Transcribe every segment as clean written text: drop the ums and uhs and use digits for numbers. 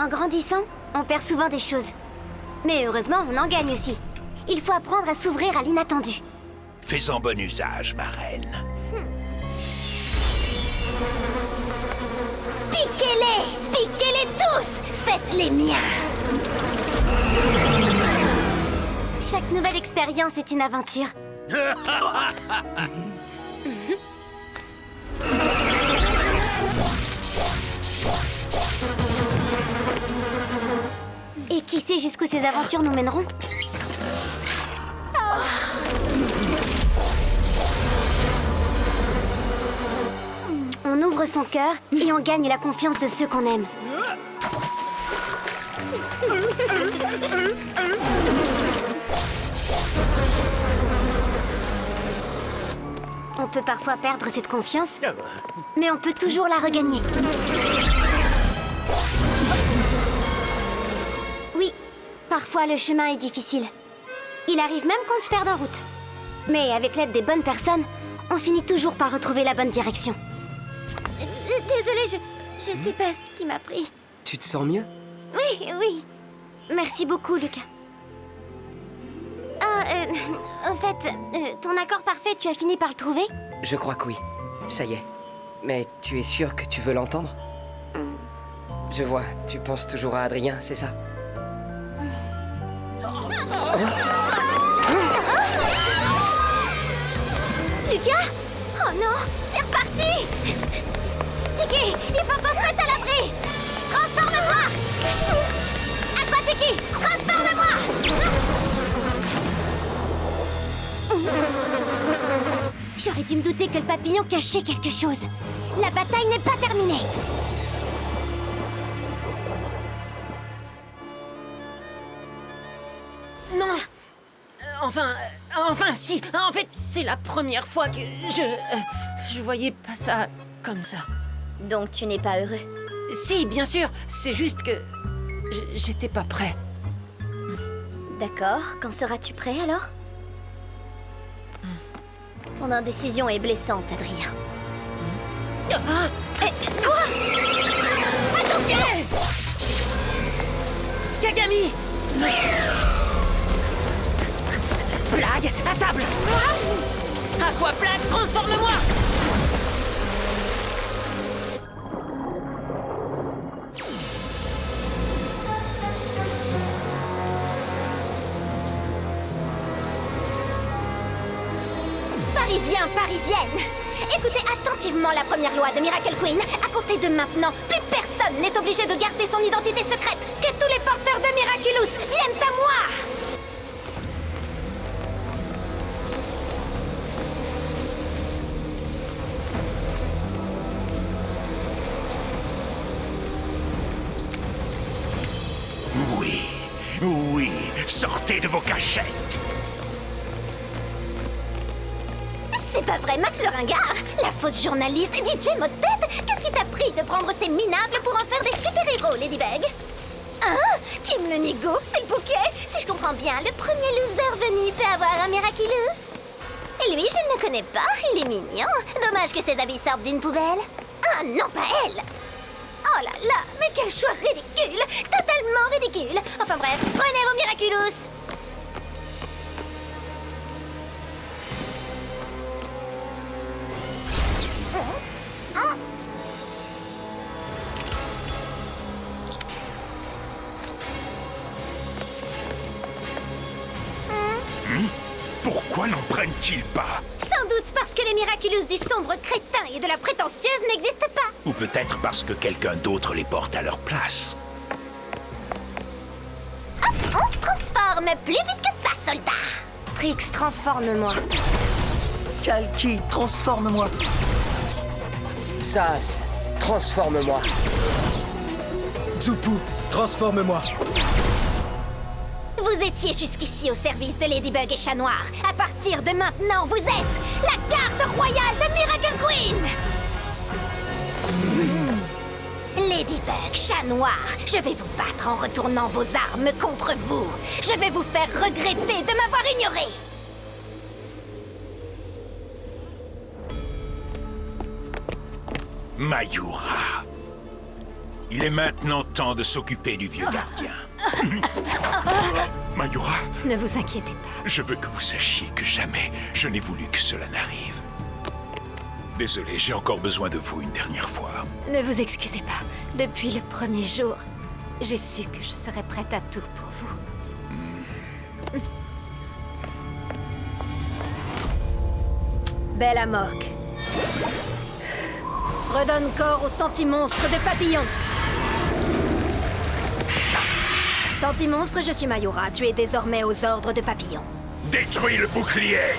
En grandissant, on perd souvent des choses. Mais heureusement, on en gagne aussi. Il faut apprendre à s'ouvrir à l'inattendu. Fais-en bon usage, ma reine. Piquez-les! Piquez-les tous! Faites les miens! Chaque nouvelle expérience est une aventure. Et qui sait jusqu'où ces aventures nous mèneront? On ouvre son cœur et on gagne la confiance de ceux qu'on aime. On peut parfois perdre cette confiance, mais on peut toujours la regagner. Oui, parfois le chemin est difficile. Il arrive même qu'on se perde en route. Mais avec l'aide des bonnes personnes, on finit toujours par retrouver la bonne direction. Désolée, je sais pas ce qui m'a pris. Tu te sens mieux? Oui. Merci beaucoup, Lucas. Au fait, ton accord parfait, tu as fini par le trouver? Je crois que oui. Ça y est. Mais tu es sûr que tu veux l'entendre? Je vois, tu penses toujours à Adrien, c'est ça? Lucas? Oh non, c'est reparti! Tiki, il faut pas se mettre à l'abri! Transforme-toi! Aqua Tiki, transforme-moi! J'aurais dû me douter que le papillon cachait quelque chose. La bataille n'est pas terminée. Non. Enfin si. En fait, c'est la première fois que je voyais pas ça comme ça. Donc tu n'es pas heureux? Si, bien sûr. C'est juste que j'étais pas prêt. D'accord. Quand seras-tu prêt alors? Ton indécision est blessante, Adrien. Quoi? Attention! Kagami! Blague à table! Aquaplane, transforme-moi! Parisiens, parisiennes, écoutez attentivement la première loi de Miracle Queen. À compter de maintenant, plus personne n'est obligé de garder son identité secrète. Que tous les porteurs de Miraculous viennent à moi! Oui, sortez de vos cachettes. C'est pas vrai, Max le ringard! La fausse journaliste, DJ Motette! Qu'est-ce qui t'a pris de prendre ces minables pour en faire des super-héros, Ladybug? Hein? Kim le Nigo, c'est le bouquet? Si je comprends bien, le premier loser venu peut avoir un Miraculous? Et lui, je ne le connais pas, il est mignon. Dommage que ses habits sortent d'une poubelle. Ah non, pas elle! Oh là là, mais quel choix ridicule! Totalement ridicule! Enfin bref, prenez vos Miraculous! Pourquoi n'en prennent-ils pas? Sans doute parce que les Miraculous du sombre crétin et de la prétentieuse n'existent pas. Ou peut-être parce que quelqu'un d'autre les porte à leur place. Hop, on se transforme plus vite que ça, soldat. Trix, transforme-moi. Kalki, transforme-moi. Sas, transforme-moi. Zupu, transforme-moi. Vous étiez jusqu'ici au service de Ladybug et Chat Noir. À partir de maintenant, vous êtes la garde royale de Miracle Queen. Ladybug, Chat Noir, je vais vous battre en retournant vos armes contre vous. Je vais vous faire regretter de m'avoir ignoré. Mayura. Il est maintenant temps temps de s'occuper du vieux gardien. Mayura, Ne vous inquiétez pas. je veux que vous sachiez que jamais je n'ai voulu que cela n'arrive. Désolé, j'ai encore besoin de vous une dernière fois. Ne vous excusez pas. Depuis le premier jour, j'ai su que je serais prête à tout pour vous. Belle Amok. Redonne corps au sentimonstre de Papillon. Sentimonstre, je suis Mayura. Tu es désormais aux ordres de Papillon. Détruis le bouclier!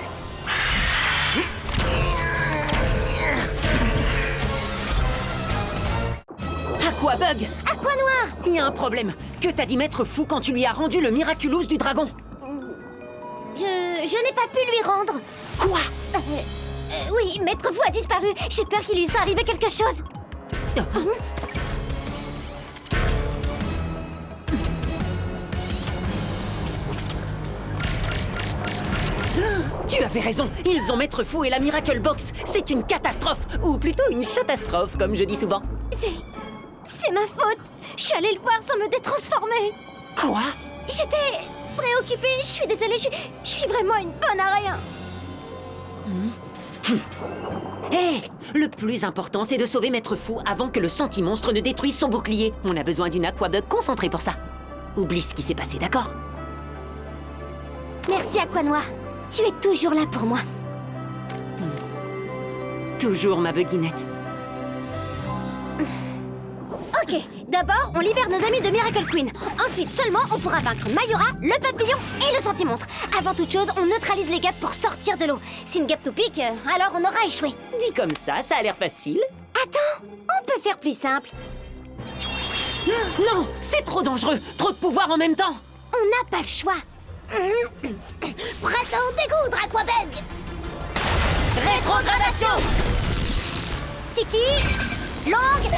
Aquabug! Aqua Noir! Il y a un problème. Que t'as dit Maître Fou quand tu lui as rendu le Miraculous du dragon? Je n'ai pas pu lui rendre. Quoi? Oui, Maître Fou a disparu. J'ai peur qu'il lui soit arrivé quelque chose. Tu avais raison. Ils ont Maître Fou et la Miracle Box. C'est une catastrophe. Ou plutôt une catastrophe, comme je dis souvent. C'est ma faute. Je suis allée le voir sans me détransformer. Quoi? J'étais préoccupée. Je suis désolée. Je suis vraiment une bonne à rien. Hé! Le plus important, c'est de sauver Maître Fou avant que le sentimonstre ne détruise son bouclier. On a besoin d'une Aquabug concentrée pour ça. Oublie ce qui s'est passé, d'accord? Merci, Aqua Noir. Tu es toujours là pour moi. Toujours ma buginette. Ok, d'abord, on libère nos amis de Miracle Queen. Ensuite seulement, on pourra vaincre Mayura, le papillon et le sentimonstre. Avant toute chose, on neutralise les gaps pour sortir de l'eau. Si une gap nous pique, alors on aura échoué. Dit comme ça a l'air facile. Attends, on peut faire plus simple. Non, c'est trop dangereux. Trop de pouvoir en même temps. On n'a pas le choix. Prête à en dégoudre, Aquabug! Rétrogradation! Tiki, longue,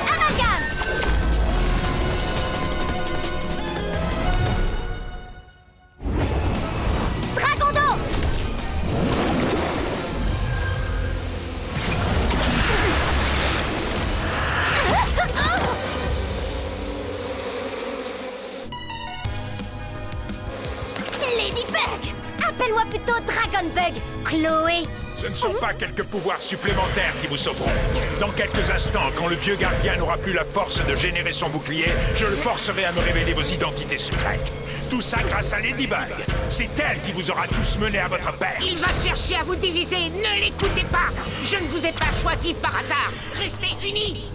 amalgame! Dragon d'eau! Ladybug! Appelle-moi plutôt Dragonbug, Chloé! Ce ne sont pas quelques pouvoirs supplémentaires qui vous sauveront. Dans quelques instants, quand le vieux gardien n'aura plus la force de générer son bouclier, je le forcerai à me révéler vos identités secrètes. Tout ça grâce à Ladybug. C'est elle qui vous aura tous menés à votre perte. Il va chercher à vous diviser, ne l'écoutez pas. Je ne vous ai pas choisi par hasard. Restez unis.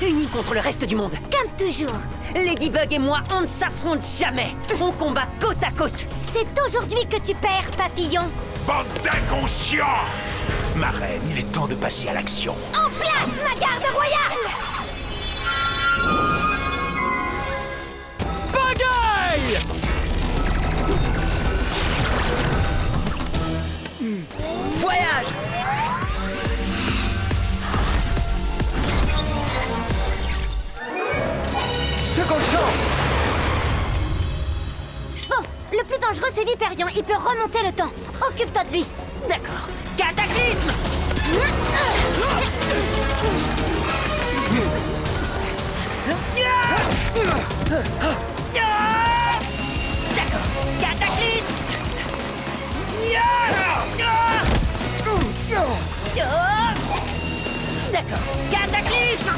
Unis contre le reste du monde. Comme toujours. Ladybug et moi, on ne s'affronte jamais. On combat côte à côte. C'est aujourd'hui que tu perds, papillon. Bande d'inconscients! Ma reine, il est temps de passer à l'action. En place, ma garde royale! Bagaille! Voyage! Seconde chance! Bon, le plus dangereux, c'est Viperion. Il peut remonter le temps. Occupe-toi de lui. D'accord. Cataclysme! D'accord. Cataclysme! D'accord. Cataclysme!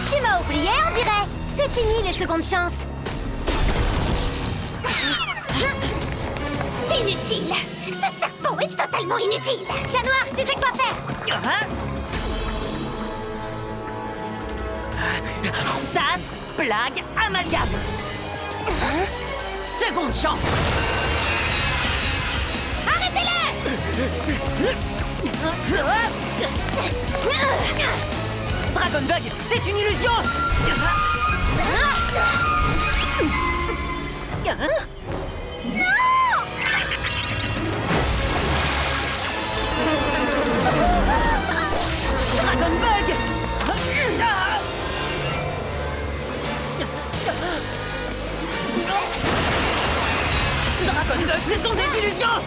Tu m'as oublié, on dirait. C'est fini, les secondes chances. Inutile. Ce serpent est totalement inutile. Chat Noir, tu sais quoi faire. Sas, blague, amalgame. Seconde chance. Dragonbug, c'est une illusion. Dragonbug! Dragonbug, ce sont des illusions!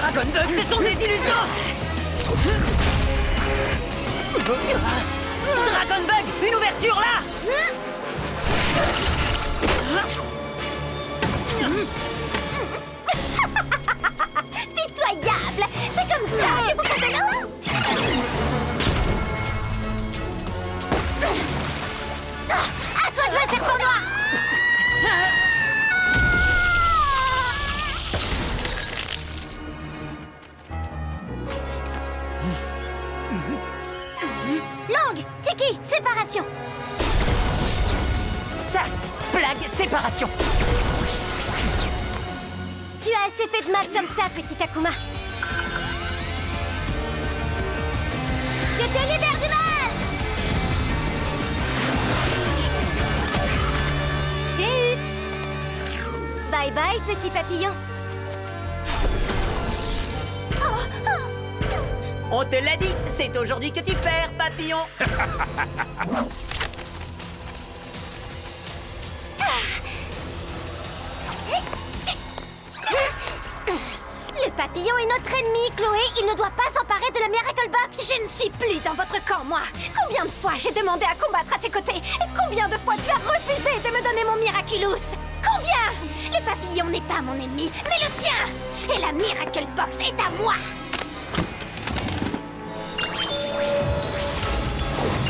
Dragon Bug, ce sont des illusions! Dragon Bug, une ouverture là! Pitoyable! C'est comme ça que vous faites à toi de jouer, serpent noir! Langue, Tiki, séparation! Sas, blague, séparation! Tu as assez fait de mal comme ça, petit Akuma. Je te libère du mal! Je t'ai eu! Bye bye, petit papillon. On te l'a dit, c'est aujourd'hui que tu perds, papillon! Le papillon est notre ennemi, Chloé. Il ne doit pas s'emparer de la Miracle Box. Je ne suis plus dans votre camp, moi. Combien de fois j'ai demandé à combattre à tes côtés? Et combien de fois tu as refusé de me donner mon Miraculous? Combien? Le papillon n'est pas mon ennemi, mais le tien. Et la Miracle Box est à moi.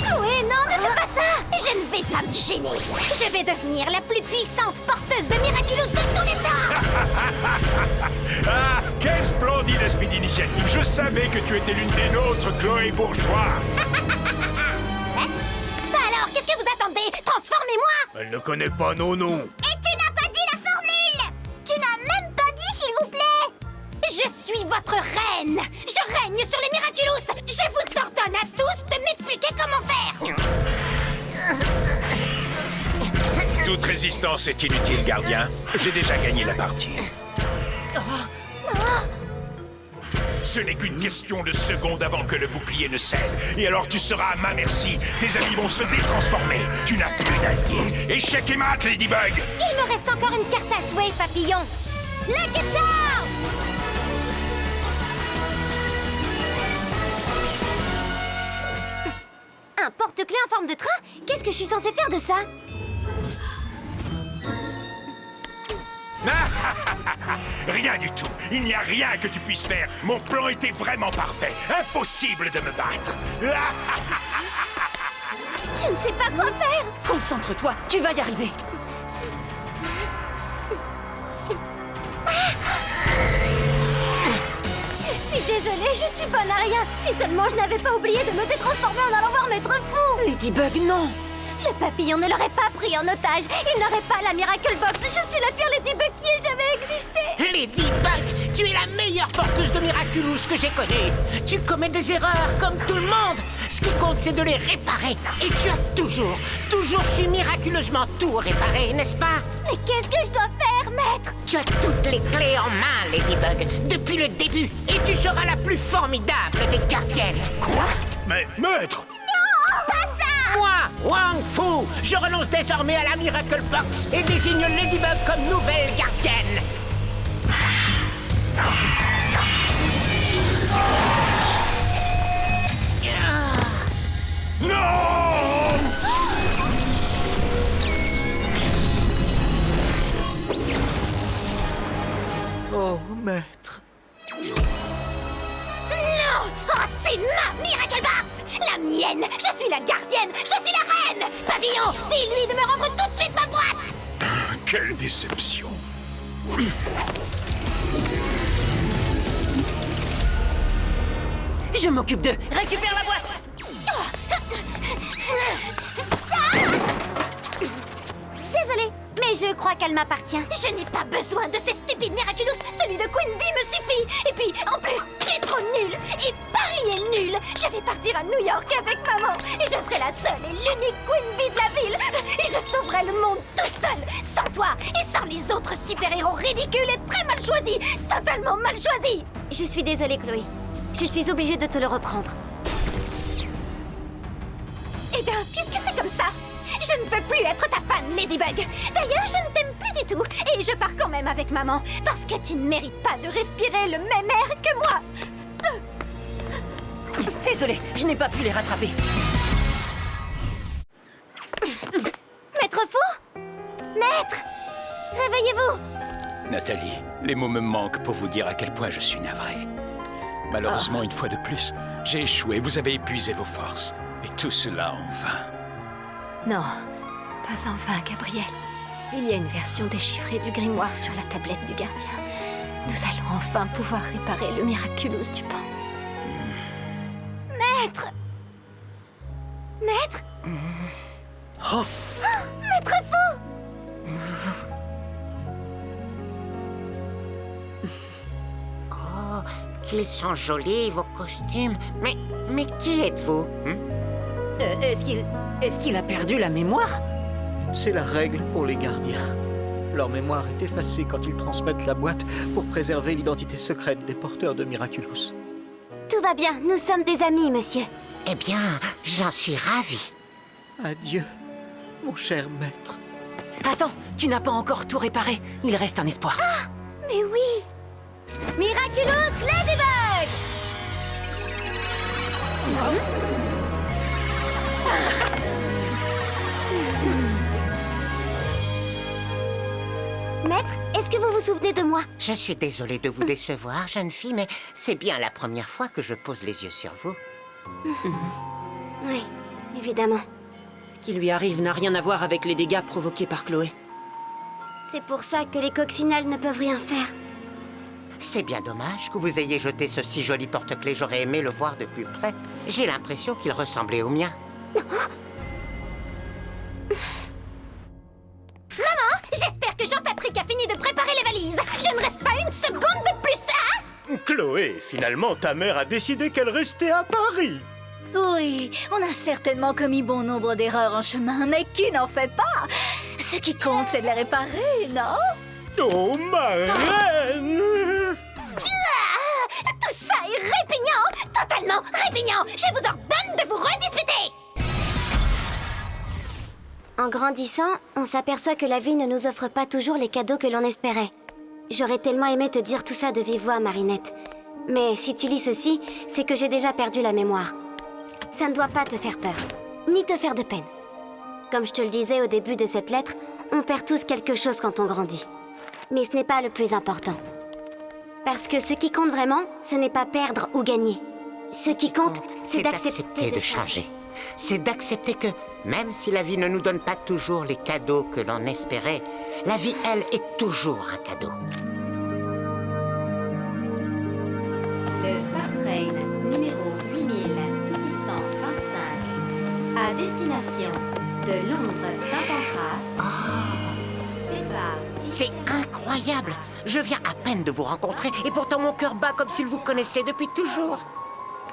Chloé, non, ne fais pas ça. Je ne vais pas me gêner. Je vais devenir la plus puissante porteuse de Miraculous de tous les temps. Ah, quel splendide esprit d'initiative! Je savais que tu étais l'une des nôtres, Chloé Bourgeois! Bah alors, qu'est-ce que vous attendez? Transformez-moi! Elle ne connaît pas nos noms. Et tu n'as pas dit la formule! Tu n'as même pas dit, s'il vous plaît! Je suis votre reine! Je règne sur les Miraculous! Je vous ordonne à tous de m'expliquer comment faire! Toute résistance est inutile, gardien. J'ai déjà gagné la partie. Ce n'est qu'une question de secondes avant que le bouclier ne cède. Et alors tu seras à ma merci. Tes amis vont se détransformer. Tu n'as plus d'alliés. Échec et mat, Ladybug! Il me reste encore une carte à jouer, papillon! Lucky Charm! Un porte-clés en forme de train? Qu'est-ce que je suis censée faire de ça? Rien du tout. Il n'y a rien que tu puisses faire. Mon plan était vraiment parfait. Impossible de me battre. Je ne sais pas quoi faire! Concentre-toi, tu vas y arriver! Je suis désolée, je suis bonne à rien. Si seulement je n'avais pas oublié de me détransformer en allant voir Maître Fou. Ladybug, non! Le papillon ne l'aurait pas pris en otage. Il n'aurait pas la Miracle Box. Je suis la pire Ladybug qui ait jamais existé. Ladybug, tu es la meilleure porteuse de Miraculous que j'ai connue. Tu commets des erreurs comme tout le monde. Ce qui compte, c'est de les réparer. Et tu as toujours su miraculeusement tout réparer, n'est-ce pas? Mais qu'est-ce que je dois faire, maître? Tu as toutes les clés en main, Ladybug, depuis le début. Et tu seras la plus formidable des gardiennes. Quoi? Mais, maître! Moi, Wang Fu, je renonce désormais à la Miracle Box et désigne Ladybug comme nouvelle gardienne. Non! Oh, maître. Non! Oh, c'est ma Miracle Box! La mienne! Je suis la gardienne! Je suis la reine! Pavillon, dis-lui de me rendre tout de suite ma boîte! Quelle déception! Je m'occupe d'eux! Récupère la boîte! Désolée, mais je crois qu'elle m'appartient. Je n'ai pas besoin de ces stupides Miraculous. Celui de Queen Bee me suffit. Et puis, en plus, tu es trop nul. Et Paris est nul. Je vais partir à New York avec maman. Et je serai la seule et l'unique Queen Bee de la ville. Et je sauverai le monde toute seule. Sans toi et sans les autres super-héros ridicules et très mal choisis. Totalement mal choisis. Je suis désolée, Chloé. Je suis obligée de te le reprendre. Eh bien, puisque c'est comme ça, Je ne veux plus être ta fan, Ladybug. D'ailleurs, je ne t'aime plus du tout. Et je pars quand même avec maman. Parce que tu ne mérites pas de respirer le même air que moi. Désolée, je n'ai pas pu les rattraper. Maître Fou? Maître! Réveillez-vous! Nathalie, les mots me manquent pour vous dire à quel point je suis navré. Malheureusement, une fois de plus, j'ai échoué, vous avez épuisé vos forces. Et tout cela en vain. Non, pas en vain, Gabriel. Il y a une version déchiffrée du grimoire sur la tablette du gardien. Nous allons enfin pouvoir réparer le miraculous du pan. Maître! Maître? Oh, Maître Fou! Oh, qu'ils sont jolis, vos costumes. Mais qui êtes-vous Est-ce qu'il a perdu la mémoire? c'est la règle pour les gardiens. Leur mémoire est effacée quand ils transmettent la boîte pour préserver l'identité secrète des porteurs de Miraculous. Tout va bien, nous sommes des amis, monsieur. Eh bien, j'en suis ravi. Adieu, mon cher maître. Attends, tu n'as pas encore tout réparé. Il reste un espoir. Mais oui! Miraculous Ladybug! Maître, est-ce que vous vous souvenez de moi? Je suis désolée de vous décevoir, jeune fille, mais c'est bien la première fois que je pose les yeux sur vous. Oui, évidemment. Ce qui lui arrive n'a rien à voir avec les dégâts provoqués par Chloé. C'est pour ça que les coccinelles ne peuvent rien faire. C'est bien dommage que vous ayez jeté ce si joli porte-clés. J'aurais aimé le voir de plus près. J'ai l'impression qu'il ressemblait au mien. J'espère que Jean-Patrick a fini de préparer les valises. Je ne reste pas une seconde de plus, hein? Chloé, finalement, ta mère a décidé qu'elle restait à Paris. Oui, on a certainement commis bon nombre d'erreurs en chemin, mais qui n'en fait pas? Ce qui compte, c'est de les réparer, non? Oh, ma reine! Tout ça est répugnant! Totalement répugnant! Je vous ordonne de vous redisputer! En grandissant, on s'aperçoit que la vie ne nous offre pas toujours les cadeaux que l'on espérait. J'aurais tellement aimé te dire tout ça de vive voix, Marinette. Mais si tu lis ceci, c'est que j'ai déjà perdu la mémoire. Ça ne doit pas te faire peur, ni te faire de peine. Comme je te le disais au début de cette lettre, on perd tous quelque chose quand on grandit. Mais ce n'est pas le plus important. Parce que ce qui compte vraiment, ce n'est pas perdre ou gagner. Ce qui compte, c'est d'accepter de changer. C'est d'accepter que, même si la vie ne nous donne pas toujours les cadeaux que l'on espérait, la vie, elle, est toujours un cadeau. Le Star Train numéro 8625 à destination de Londres-Saint-Pancras. Départ. C'est incroyable! Je viens à peine de vous rencontrer et pourtant mon cœur bat comme s'il vous connaissait depuis toujours.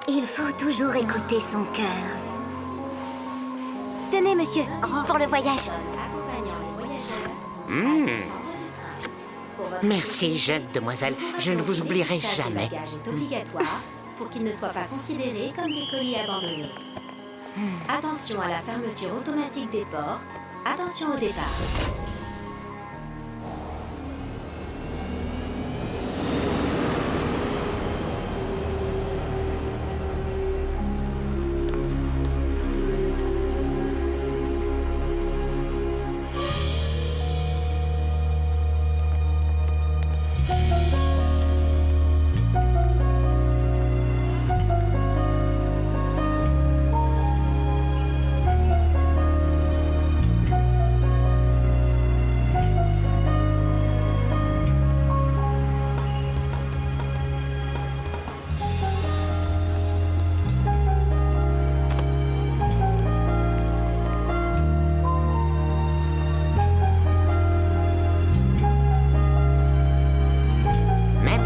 Il faut toujours écouter son cœur. Tenez, monsieur, pour le voyage. Accompagnant les voyageurs. Merci, jeune demoiselle. Je ne vous oublierai jamais. Le bagage est obligatoire pour qu'il ne soit pas considéré comme des colis abandonnés. Attention à la fermeture automatique des portes. Attention au départ.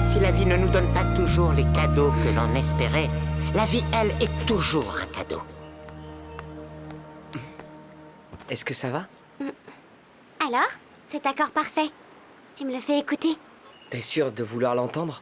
Si la vie ne nous donne pas toujours les cadeaux que l'on espérait, la vie, elle, est toujours un cadeau. Est-ce que ça va? Alors, cet accord parfait. Tu me le fais écouter? T'es sûre de vouloir l'entendre?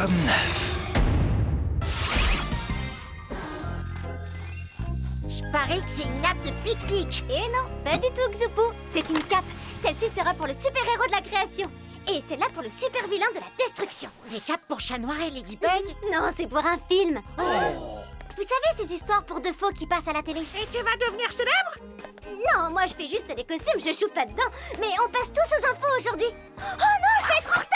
comme neuf. Je parie que c'est une nappe de pique-nique. Et non, pas du tout, Xupu. C'est une cape. Celle-ci sera pour le super-héros de la création. Et celle-là pour le super-vilain de la destruction. Des capes pour chat noir et Ladybug? Non, c'est pour un film. Vous savez, ces histoires pour de faux qui passent à la télé? Et tu vas devenir célèbre? Non, moi je fais juste des costumes, je joue pas dedans. Mais on passe tous aux infos aujourd'hui. Oh non, je vais être en retard!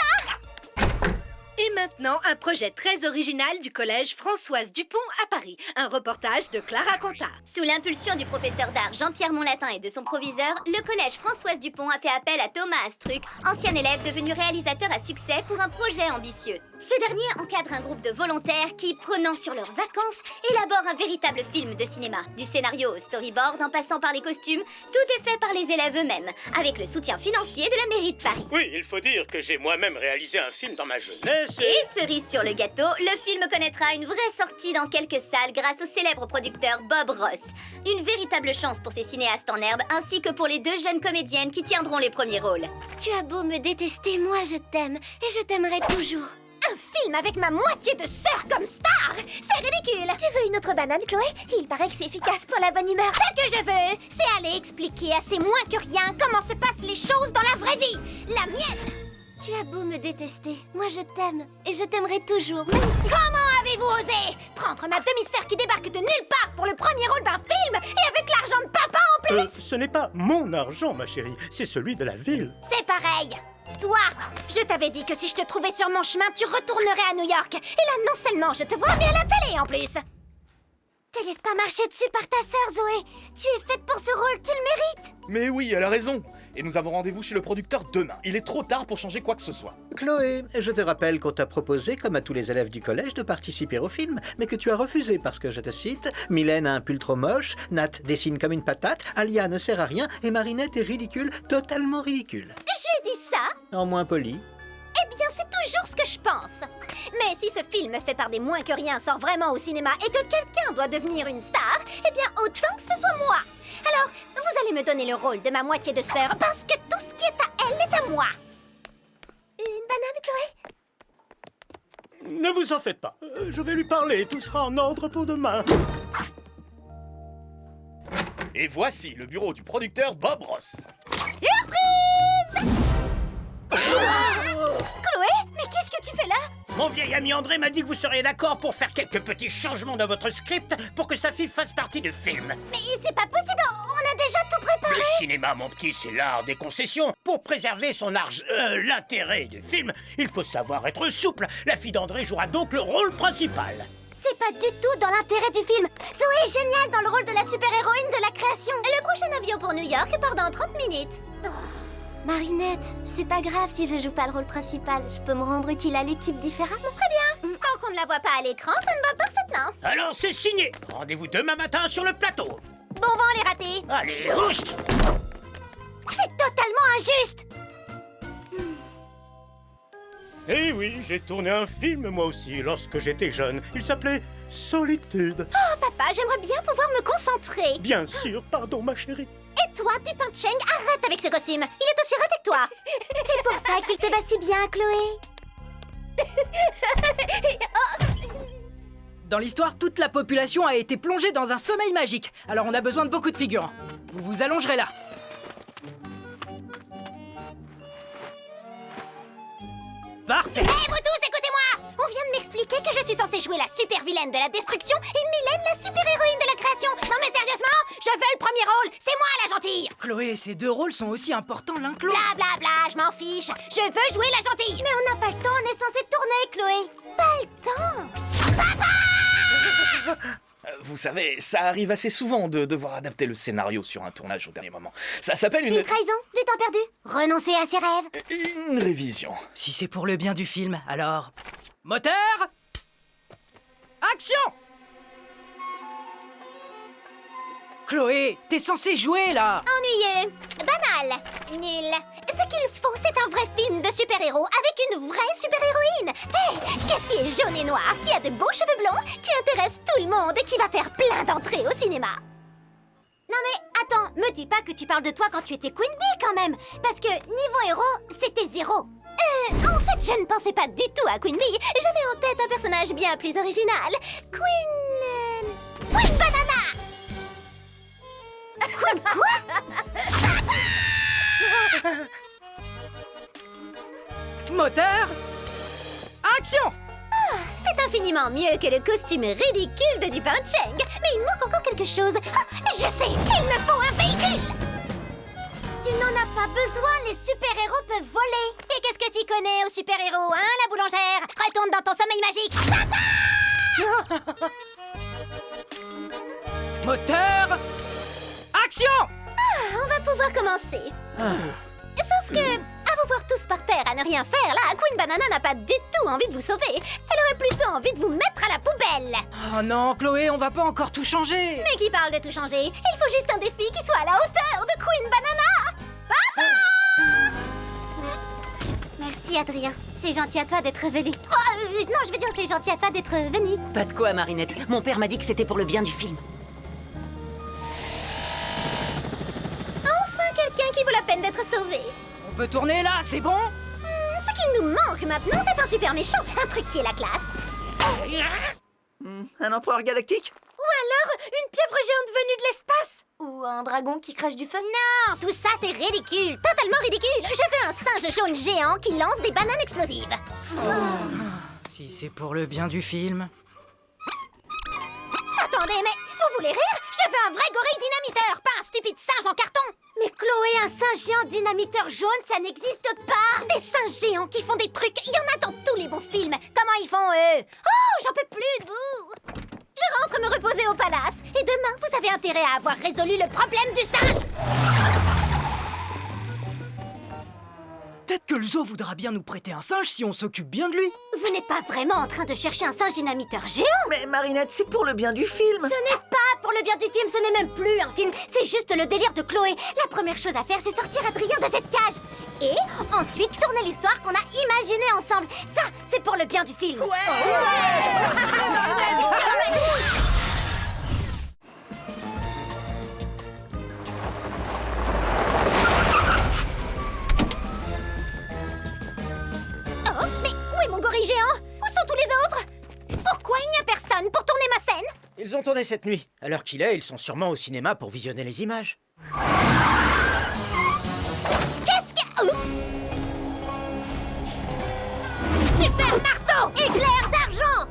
Et maintenant, un projet très original du collège Françoise Dupont à Paris. Un reportage de Clara Conta. Sous l'impulsion du professeur d'art Jean-Pierre Monlatin et de son proviseur, le collège Françoise Dupont a fait appel à Thomas Astruc, ancien élève devenu réalisateur à succès pour un projet ambitieux. Ce dernier encadre un groupe de volontaires qui, prenant sur leurs vacances, élaborent un véritable film de cinéma. Du scénario au storyboard, en passant par les costumes, tout est fait par les élèves eux-mêmes, avec le soutien financier de la mairie de Paris. Oui, il faut dire que j'ai moi-même réalisé un film dans ma jeunesse Et cerise sur le gâteau, le film connaîtra une vraie sortie dans quelques salles grâce au célèbre producteur Bob Ross. Une véritable chance pour ces cinéastes en herbe, ainsi que pour les 2 jeunes comédiennes qui tiendront les premiers rôles. Tu as beau me détester, moi je t'aime, et je t'aimerai toujours. Un film avec ma moitié de sœur comme star! C'est ridicule! Tu veux une autre banane, Chloé? Il paraît que c'est efficace pour la bonne humeur. Ce que je veux, c'est aller expliquer à ces moins que rien comment se passent les choses dans la vraie vie! La mienne! Tu as beau me détester, moi je t'aime, et je t'aimerai toujours, même si... Comment avez-vous osé prendre ma demi-sœur qui débarque de nulle part pour le premier rôle d'un film, et avec l'argent de papa en plus? Ce n'est pas mon argent, ma chérie, c'est celui de la ville. C'est pareil! Toi, je t'avais dit que si je te trouvais sur mon chemin, tu retournerais à New York. Et là, non seulement je te vois, mais à la télé en plus. Te laisse pas marcher dessus par ta sœur, Zoé. Tu es faite pour ce rôle, tu le mérites. Mais oui, elle a raison. Et nous avons rendez-vous chez le producteur demain. Il est trop tard pour changer quoi que ce soit. Chloé, je te rappelle qu'on t'a proposé, comme à tous les élèves du collège, de participer au film, mais que tu as refusé parce que, je te cite, Mylène a un pull trop moche, Nat dessine comme une patate, Alia ne sert à rien, et Marinette est ridicule, totalement ridicule. J'ai dit ça? En moins poli. Eh bien, c'est toujours ce que je pense. Mais si ce film fait par des moins que rien sort vraiment au cinéma et que quelqu'un doit devenir une star, eh bien, autant que ce soit moi. Alors, vous allez me donner le rôle de ma moitié de sœur parce que tout ce qui est à elle est à moi. Une banane, Chloé? Ne vous en faites pas. Je vais lui parler, tout sera en ordre pour demain. Et voici le bureau du producteur Bob Ross. Surprise! Chloé, mais qu'est-ce que tu fais là? Mon vieil ami André m'a dit que vous seriez d'accord pour faire quelques petits changements dans votre script pour que sa fille fasse partie du film. Mais c'est pas possible, on a déjà tout préparé. Le cinéma, mon petit, c'est l'art des concessions. Pour préserver son l'intérêt du film, il faut savoir être souple. La fille d'André jouera donc le rôle principal. C'est pas du tout dans l'intérêt du film. Zoé est géniale dans le rôle de la super-héroïne de la création. Le prochain avion pour New York part dans 30 minutes. Oh. Marinette, c'est pas grave si je joue pas le rôle principal. Je peux me rendre utile à l'équipe différemment. Très bien. Tant qu'on ne la voit pas à l'écran, ça me va parfaitement. Alors c'est signé. Rendez-vous demain matin sur le plateau. Bon vent les ratés. Allez, oust! C'est totalement injuste. Eh oui, j'ai tourné un film moi aussi lorsque j'étais jeune. Il s'appelait Solitude. Oh papa, j'aimerais bien pouvoir me concentrer. Bien sûr, pardon ma chérie. Et toi, Dupin Cheng, arrête avec ce costume. Il est aussi raté que toi. C'est pour ça qu'il te va si bien, Chloé. Dans l'histoire, toute la population a été plongée dans un sommeil magique. Alors on a besoin de beaucoup de figurants. Vous vous allongerez là. Parfait. Hé, vous tous, écoutez-moi. On vient de m'expliquer que je suis censée jouer la super vilaine de la destruction et Mylène la super héroïne de la création. Non mais sérieusement, je veux le premier rôle. C'est moi la gentille. Chloé, ces 2 rôles sont aussi importants l'un que l'autre. Bla bla bla, je m'en fiche. Je veux jouer la gentille. Mais on n'a pas le temps, on est censé tourner, Chloé. Pas le temps. Papa! Vous savez, ça arrive assez souvent de devoir adapter le scénario sur un tournage au dernier moment. Ça s'appelle Une trahison, du temps perdu. Renoncer à ses rêves. une révision. Si c'est pour le bien du film, alors... Moteur! Action! Chloé, t'es censée jouer, là! Ennuyeux, banal, nul. Ce qu'il faut, c'est un vrai film de super-héros avec une vraie super-héroïne. Hé, qu'est-ce qui est jaune et noir, qui a de beaux cheveux blonds, qui intéresse tout le monde et qui va faire plein d'entrées au cinéma? Non mais, attends, me dis pas que tu parles de toi quand tu étais Queen Bee quand même. Parce que, niveau héros, c'était 0. Enfin fait, je ne pensais pas du tout à Queen Bee. J'avais en tête un personnage bien plus original. Queen Banana. Queen quoi? Moteur, action! C'est infiniment mieux que le costume ridicule de Dupin Cheng. Mais il manque encore quelque chose. Ah, je sais, il me faut un véhicule. Tu n'en as pas besoin, les super-héros peuvent voler. Et qu'est-ce que tu connais aux super-héros, hein, la boulangère? Retourne dans ton sommeil magique. Papa! Moteur, action! On va pouvoir commencer. Sauf que, à vous voir tous par terre à ne rien faire, là, Queen Banana n'a pas du tout envie de vous sauver. Elle aurait plutôt envie de vous mettre à la poubelle. Oh non, Chloé, on va pas encore tout changer. Mais qui parle de tout changer? Il faut juste un défi qui soit à la hauteur de Queen Banana. Papa! Merci, Adrien. C'est gentil à toi d'être venu. Oh, non, je veux dire, c'est gentil à toi d'être venu. Pas de quoi, Marinette. Mon père m'a dit que c'était pour le bien du film. Enfin, quelqu'un qui vaut la peine d'être sauvé. On peut tourner là, c'est bon? Ce qui nous manque maintenant, c'est un super méchant. Un truc qui est la classe. Un empereur galactique? Ou alors, une pieuvre géante venue de l'espace. Ou un dragon qui crache du feu. Non, tout ça, c'est ridicule. Totalement ridicule. Je veux un singe jaune géant qui lance des bananes explosives. Si c'est pour le bien du film... Attendez, mais vous voulez rire? Je veux un vrai gorille dynamiteur, pas un stupide singe en carton. Mais Chloé, un singe géant dynamiteur jaune, ça n'existe pas. Des singes géants qui font des trucs, il y en a dans tous les beaux films. Comment ils font, eux? Oh, j'en peux plus de vous. Je rentre me reposer au palace. Et demain, vous avez intérêt à avoir résolu le problème du singe. Peut-être que le zoo voudra bien nous prêter un singe si on s'occupe bien de lui. Vous n'êtes pas vraiment en train de chercher un singe dynamiteur géant? Mais Marinette, c'est pour le bien du film. Ce n'est pas pour le bien du film, ce n'est même plus un film. C'est juste le délire de Chloé. La première chose à faire, c'est sortir Adrien de cette cage. Et ensuite, tourner l'histoire qu'on a imaginée ensemble. Ça, c'est pour le bien du film. Oh, mais où est mon gorille géant? Où sont tous les autres? Pourquoi il n'y a personne pour tourner ma scène? Ils ont tourné cette nuit. À l'heure qu'il est, ils sont sûrement au cinéma pour visionner les images. Qu'est-ce que... Super marteau! Éclair d'argent!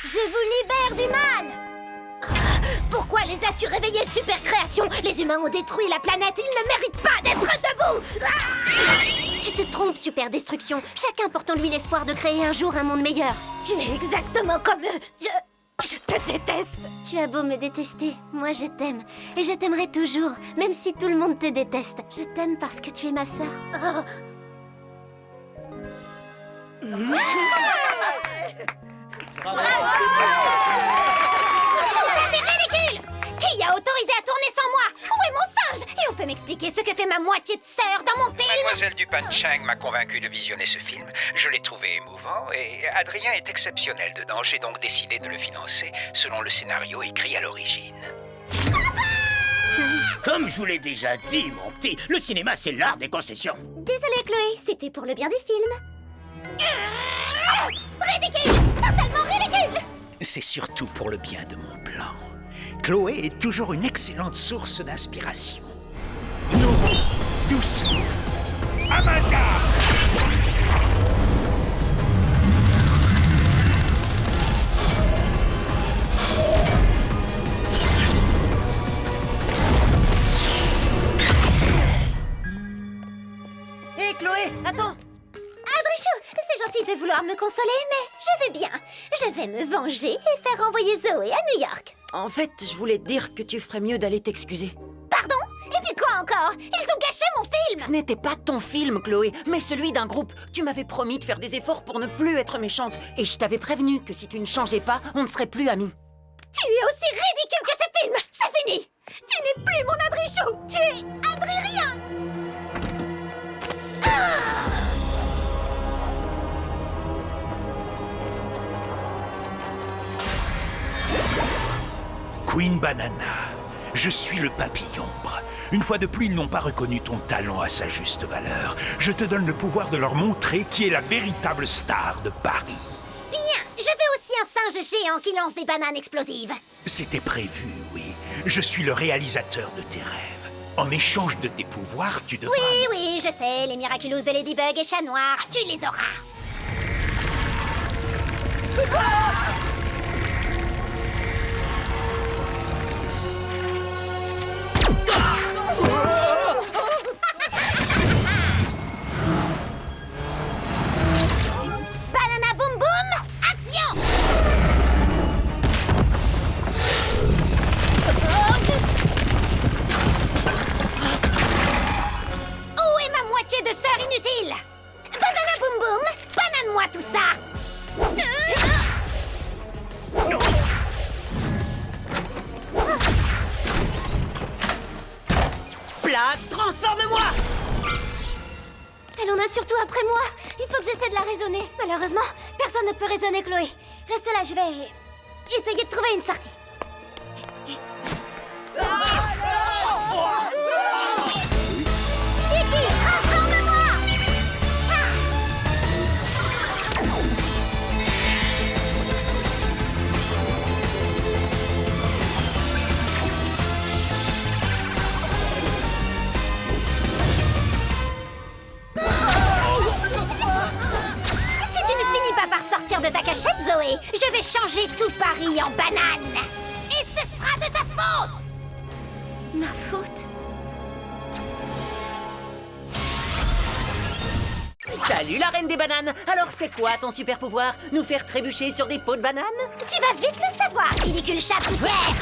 Je vous libère du mal! Pourquoi les as-tu réveillés, super création? Les humains ont détruit la planète, ils ne méritent pas d'être debout! Tu te trompes, super destruction. Chacun porte en lui l'espoir de créer un jour un monde meilleur. Tu es exactement comme eux. Je te déteste. Tu as beau me détester, moi je t'aime. Et je t'aimerai toujours, même si tout le monde te déteste. Je t'aime parce que tu es ma sœur. Oh. Tout ça, c'est ridicule! Qui a autorisé à tourner sans moi? Où est mon singe? Et on peut m'expliquer ce que fait ma moitié de sœur dans mon film? Mademoiselle Dupin Cheng m'a convaincu de visionner ce film. Je l'ai trouvé émouvant et Adrien est exceptionnel dedans. J'ai donc décidé de le financer selon le scénario écrit à l'origine. Comme je vous l'ai déjà dit, mon petit, le cinéma, c'est l'art des concessions. Désolée, Chloé, c'était pour le bien du film. Ridicule! Totalement ridicule! C'est surtout pour le bien de mon plan. Chloé est toujours une excellente source d'inspiration. Nous, doucement. Amanda! Hé, Chloé, attends! Adrichou, c'est gentil de vouloir me consoler, mais je vais bien. Je vais me venger et faire renvoyer Zoé à New York. En fait, je voulais te dire que tu ferais mieux d'aller t'excuser. Pardon? Et puis quoi encore? Ils ont gâché mon film! Ce n'était pas ton film, Chloé, mais celui d'un groupe. Tu m'avais promis de faire des efforts pour ne plus être méchante. Et je t'avais prévenu que si tu ne changeais pas, on ne serait plus amis. Tu es aussi ridicule que ce film! C'est fini! Tu n'es plus mon Adrichou! Tu es Adrien! Queen Banana, je suis le papillombre. Une fois de plus, ils n'ont pas reconnu ton talent à sa juste valeur. Je te donne le pouvoir de leur montrer qui est la véritable star de Paris. Bien, je veux aussi un singe géant qui lance des bananes explosives. C'était prévu, oui. Je suis le réalisateur de tes rêves. En échange de tes pouvoirs, tu devras... Oui, je sais, les Miraculous de Ladybug et Chat Noir, tu les auras. Banana Boom Boom, action! Où est ma moitié de sœur inutile? Banana Boom Boom, banane-moi tout ça! Plat, transforme-moi! Elle en a surtout après moi. Il faut que j'essaie de la raisonner. Malheureusement, personne ne peut raisonner Chloé. Reste là, je vais essayer de trouver une sortie. Tiki, transforme-moi! Si tu ne finis pas par sortir de ta cachette, Zoé, je vais changer tout Paris en banane. Et ce sera de ta faute! Ma faute? Salut la reine des bananes. Alors c'est quoi ton super pouvoir? Nous faire trébucher sur des pots de bananes? Tu vas vite le savoir, ridicule chat routière!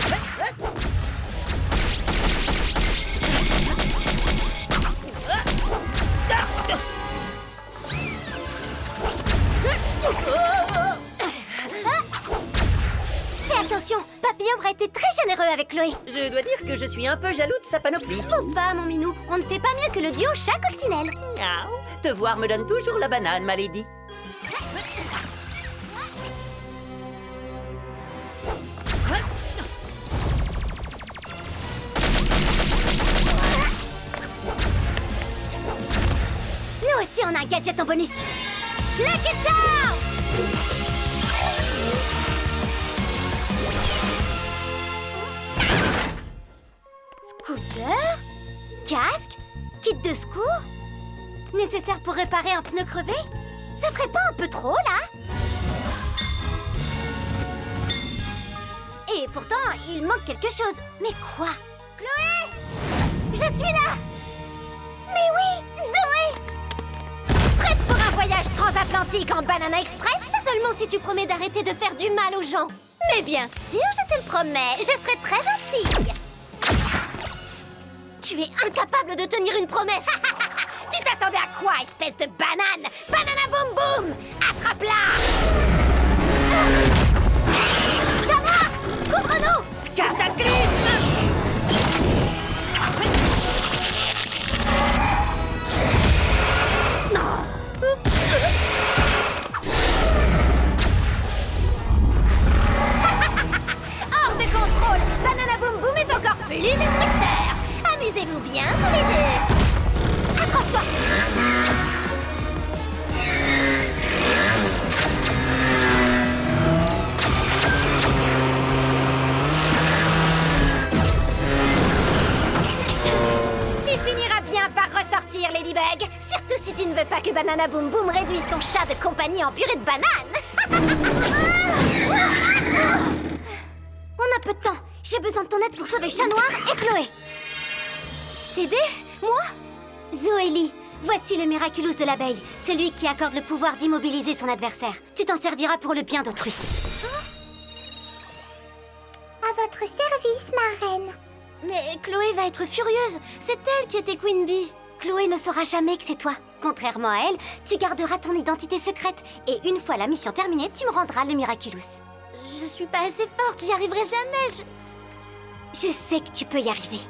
Fais attention, Papillombre a été très généreux avec Chloé. Je dois dire que je suis un peu jaloux de sa panoplie. Faut pas, mon minou, on ne fait pas mieux que le duo chat-coccinelle. Miaou. Te voir me donne toujours la banane, ma lady. Nous aussi, on a un gadget en bonus. Lucky Charm! Scooter? Casque? Kit de secours? Nécessaire pour réparer un pneu crevé? Ça ferait pas un peu trop, là? Et pourtant, il manque quelque chose. Mais quoi? Chloé! Je suis là! Mais oui, Zoé! Prête pour un voyage transatlantique en Banana Express? Seulement si tu promets d'arrêter de faire du mal aux gens. Mais bien sûr, je te le promets, je serai très gentille. Tu es incapable de tenir une promesse. Tu t'attendais à quoi, espèce de banane? Banana Boom Boom! Attrape-la! Chama! Couvre-nous! Cataclysme! Hors de contrôle! Banana Boom Boom est encore plus destructeur! Amusez-vous bien tous les deux! Accroche-toi! Tu finiras bien par ressortir, Ladybug! Surtout si tu ne veux pas que Banana Boom Boom réduise ton chat de compagnie en purée de banane! On a peu de temps. J'ai besoin de ton aide pour sauver Chat Noir et Chloé. T'aider? Moi? Zoélie, voici le Miraculous de l'abeille, celui qui accorde le pouvoir d'immobiliser son adversaire. Tu t'en serviras pour le bien d'autrui. À votre service, ma reine. Mais Chloé va être furieuse. C'est elle qui était Queen Bee. Chloé ne saura jamais que c'est toi. Contrairement à elle, tu garderas ton identité secrète. Et une fois la mission terminée, tu me rendras le Miraculous. Je suis pas assez forte, j'y arriverai jamais. Je sais que tu peux y arriver.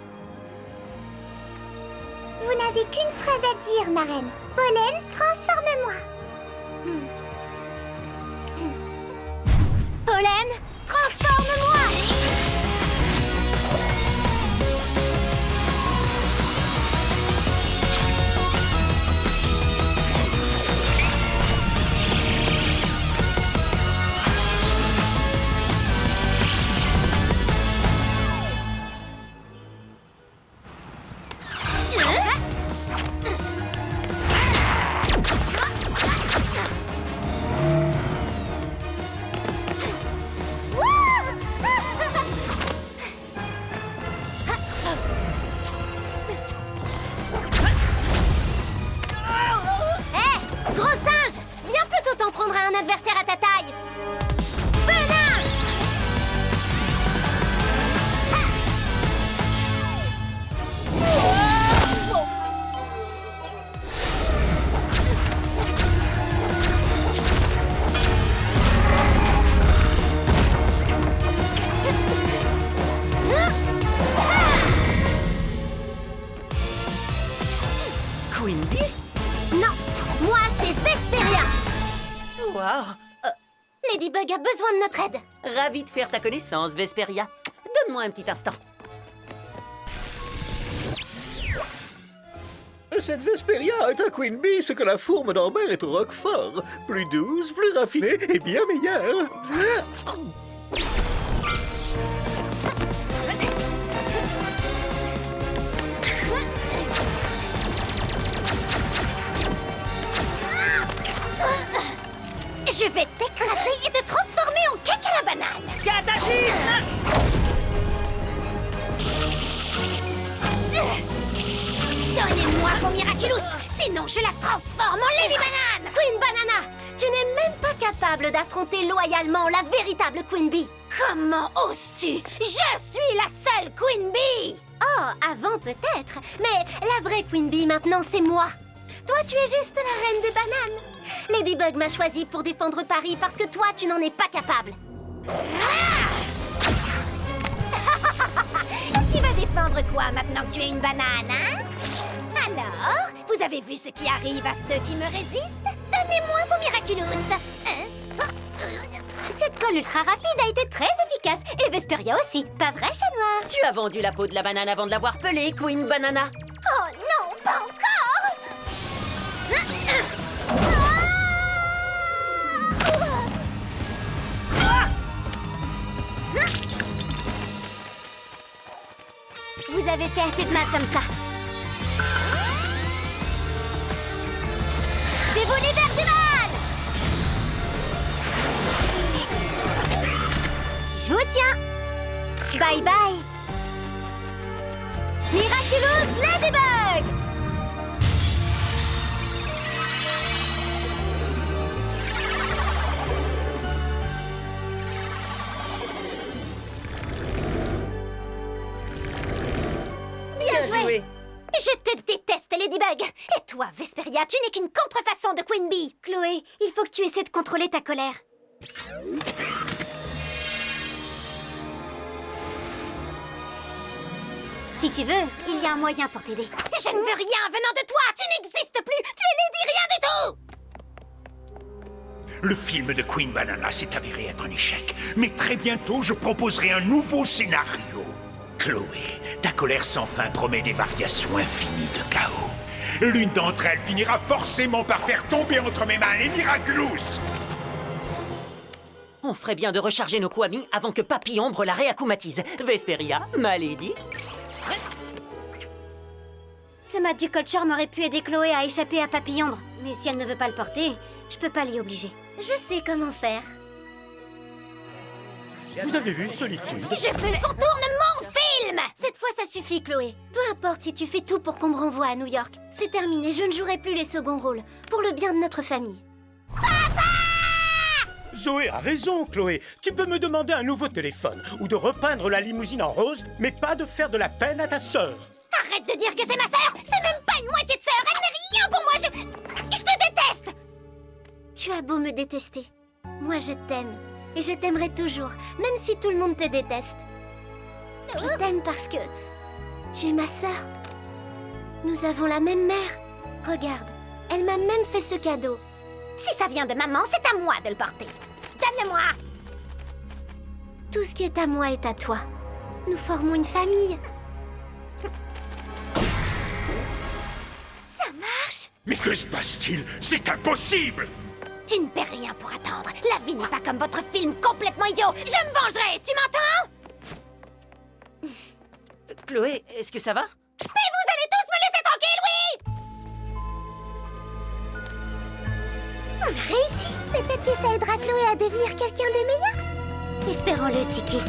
Vous n'avez qu'une phrase à dire, marraine. Pollen, transforme-moi. Pollen, transforme-moi. Adversaire à ta taille. Venin. Queen Bee? Non, moi c'est Vesperia. Waouh! Ladybug a besoin de notre aide. Ravi de faire ta connaissance, Vesperia. Donne-moi un petit instant. Cette Vesperia est à Queen Bee ce que la fourme d'Ambert est au Roquefort. Plus douce, plus raffinée et bien meilleure. Je vais t'écraser et te transformer en cake à la banane. Cataclysme! Donnez-moi vos Miraculous, sinon je la transforme en Lady Banane. Queen Banana, tu n'es même pas capable d'affronter loyalement la véritable Queen Bee. Comment oses-tu? Je suis la seule Queen Bee. Oh, avant peut-être, mais la vraie Queen Bee maintenant c'est moi. Toi, tu es juste la reine des bananes. Ladybug m'a choisi pour défendre Paris parce que toi, tu n'en es pas capable. Tu vas défendre quoi maintenant que tu es une banane, hein? Alors, vous avez vu ce qui arrive à ceux qui me résistent? Donnez-moi vos Miraculous. Cette colle ultra rapide a été très efficace. Et Vesperia aussi, pas vrai, chat noir? Tu as vendu la peau de la banane avant de l'avoir pelée, Queen Banana. Oh non, pas encore! Vous avez fait assez de mal comme ça. Je vous libère du mal! Je vous tiens! Bye bye! Miraculous Ladybug! Bien joué! Je te déteste, Ladybug! Et toi, Vesperia, tu n'es qu'une contrefaçon de Queen Bee! Chloé, il faut que tu essaies de contrôler ta colère. Si tu veux, il y a un moyen pour t'aider. Je ne veux rien venant de toi! Tu n'existes plus! Tu es Lady rien du tout! Le film de Queen Banana s'est avéré être un échec. Mais très bientôt, je proposerai un nouveau scénario. Chloé, ta colère sans fin promet des variations infinies de chaos. L'une d'entre elles finira forcément par faire tomber entre mes mains les Miraculous. On ferait bien de recharger nos Kwami avant que Papy Ombre la réakumatise. Vesperia, ma lady. Ce Magical Charm aurait pu aider Chloé à échapper à Papy Ombre. Mais si elle ne veut pas le porter, je peux pas l'y obliger. Je sais comment faire. Vous avez vu Solitude? Je veux qu'on tourne mon film! Cette fois, ça suffit, Chloé. Peu importe si tu fais tout pour qu'on me renvoie à New York. C'est terminé, je ne jouerai plus les seconds rôles. Pour le bien de notre famille. Zoé a raison, Chloé. Tu peux me demander un nouveau téléphone ou de repeindre la limousine en rose, mais pas de faire de la peine à ta sœur. Arrête de dire que c'est ma sœur! C'est même pas une moitié de sœur! Elle n'est rien pour moi! Je te déteste! Tu as beau me détester. Moi, je t'aime. Et je t'aimerai toujours, même si tout le monde te déteste. Je t'aime parce que tu es ma sœur. Nous avons la même mère. Regarde, elle m'a même fait ce cadeau. Si ça vient de maman, c'est à moi de le porter. Donne-le-moi! Tout ce qui est à moi est à toi. Nous formons une famille. Ça marche! Mais que se passe-t-il? C'est impossible! Tu ne perds rien pour attendre. La vie n'est pas comme votre film complètement idiot. Je me vengerai, tu m'entends? Chloé, est-ce que ça va? Mais vous allez tous me laisser tranquille, oui! On a réussi. Peut-être que ça aidera Chloé à devenir quelqu'un de meilleur. Espérons-le, Tiki.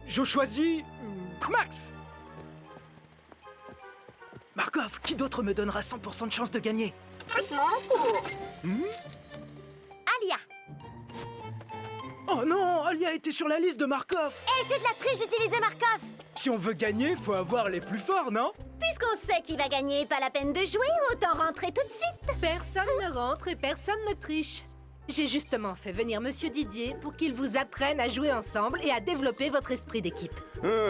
Je choisis... Max. Markov, qui d'autre me donnera 100% de chance de gagner? Alia. Oh non, Alia était sur la liste de Markov. Et c'est de la triche d'utiliser Markov. Si on veut gagner, faut avoir les plus forts, non? Puisqu'on sait qui va gagner, pas la peine de jouer, autant rentrer tout de suite. Personne ne rentre et personne ne triche. J'ai justement fait venir Monsieur Didier pour qu'il vous apprenne à jouer ensemble et à développer votre esprit d'équipe.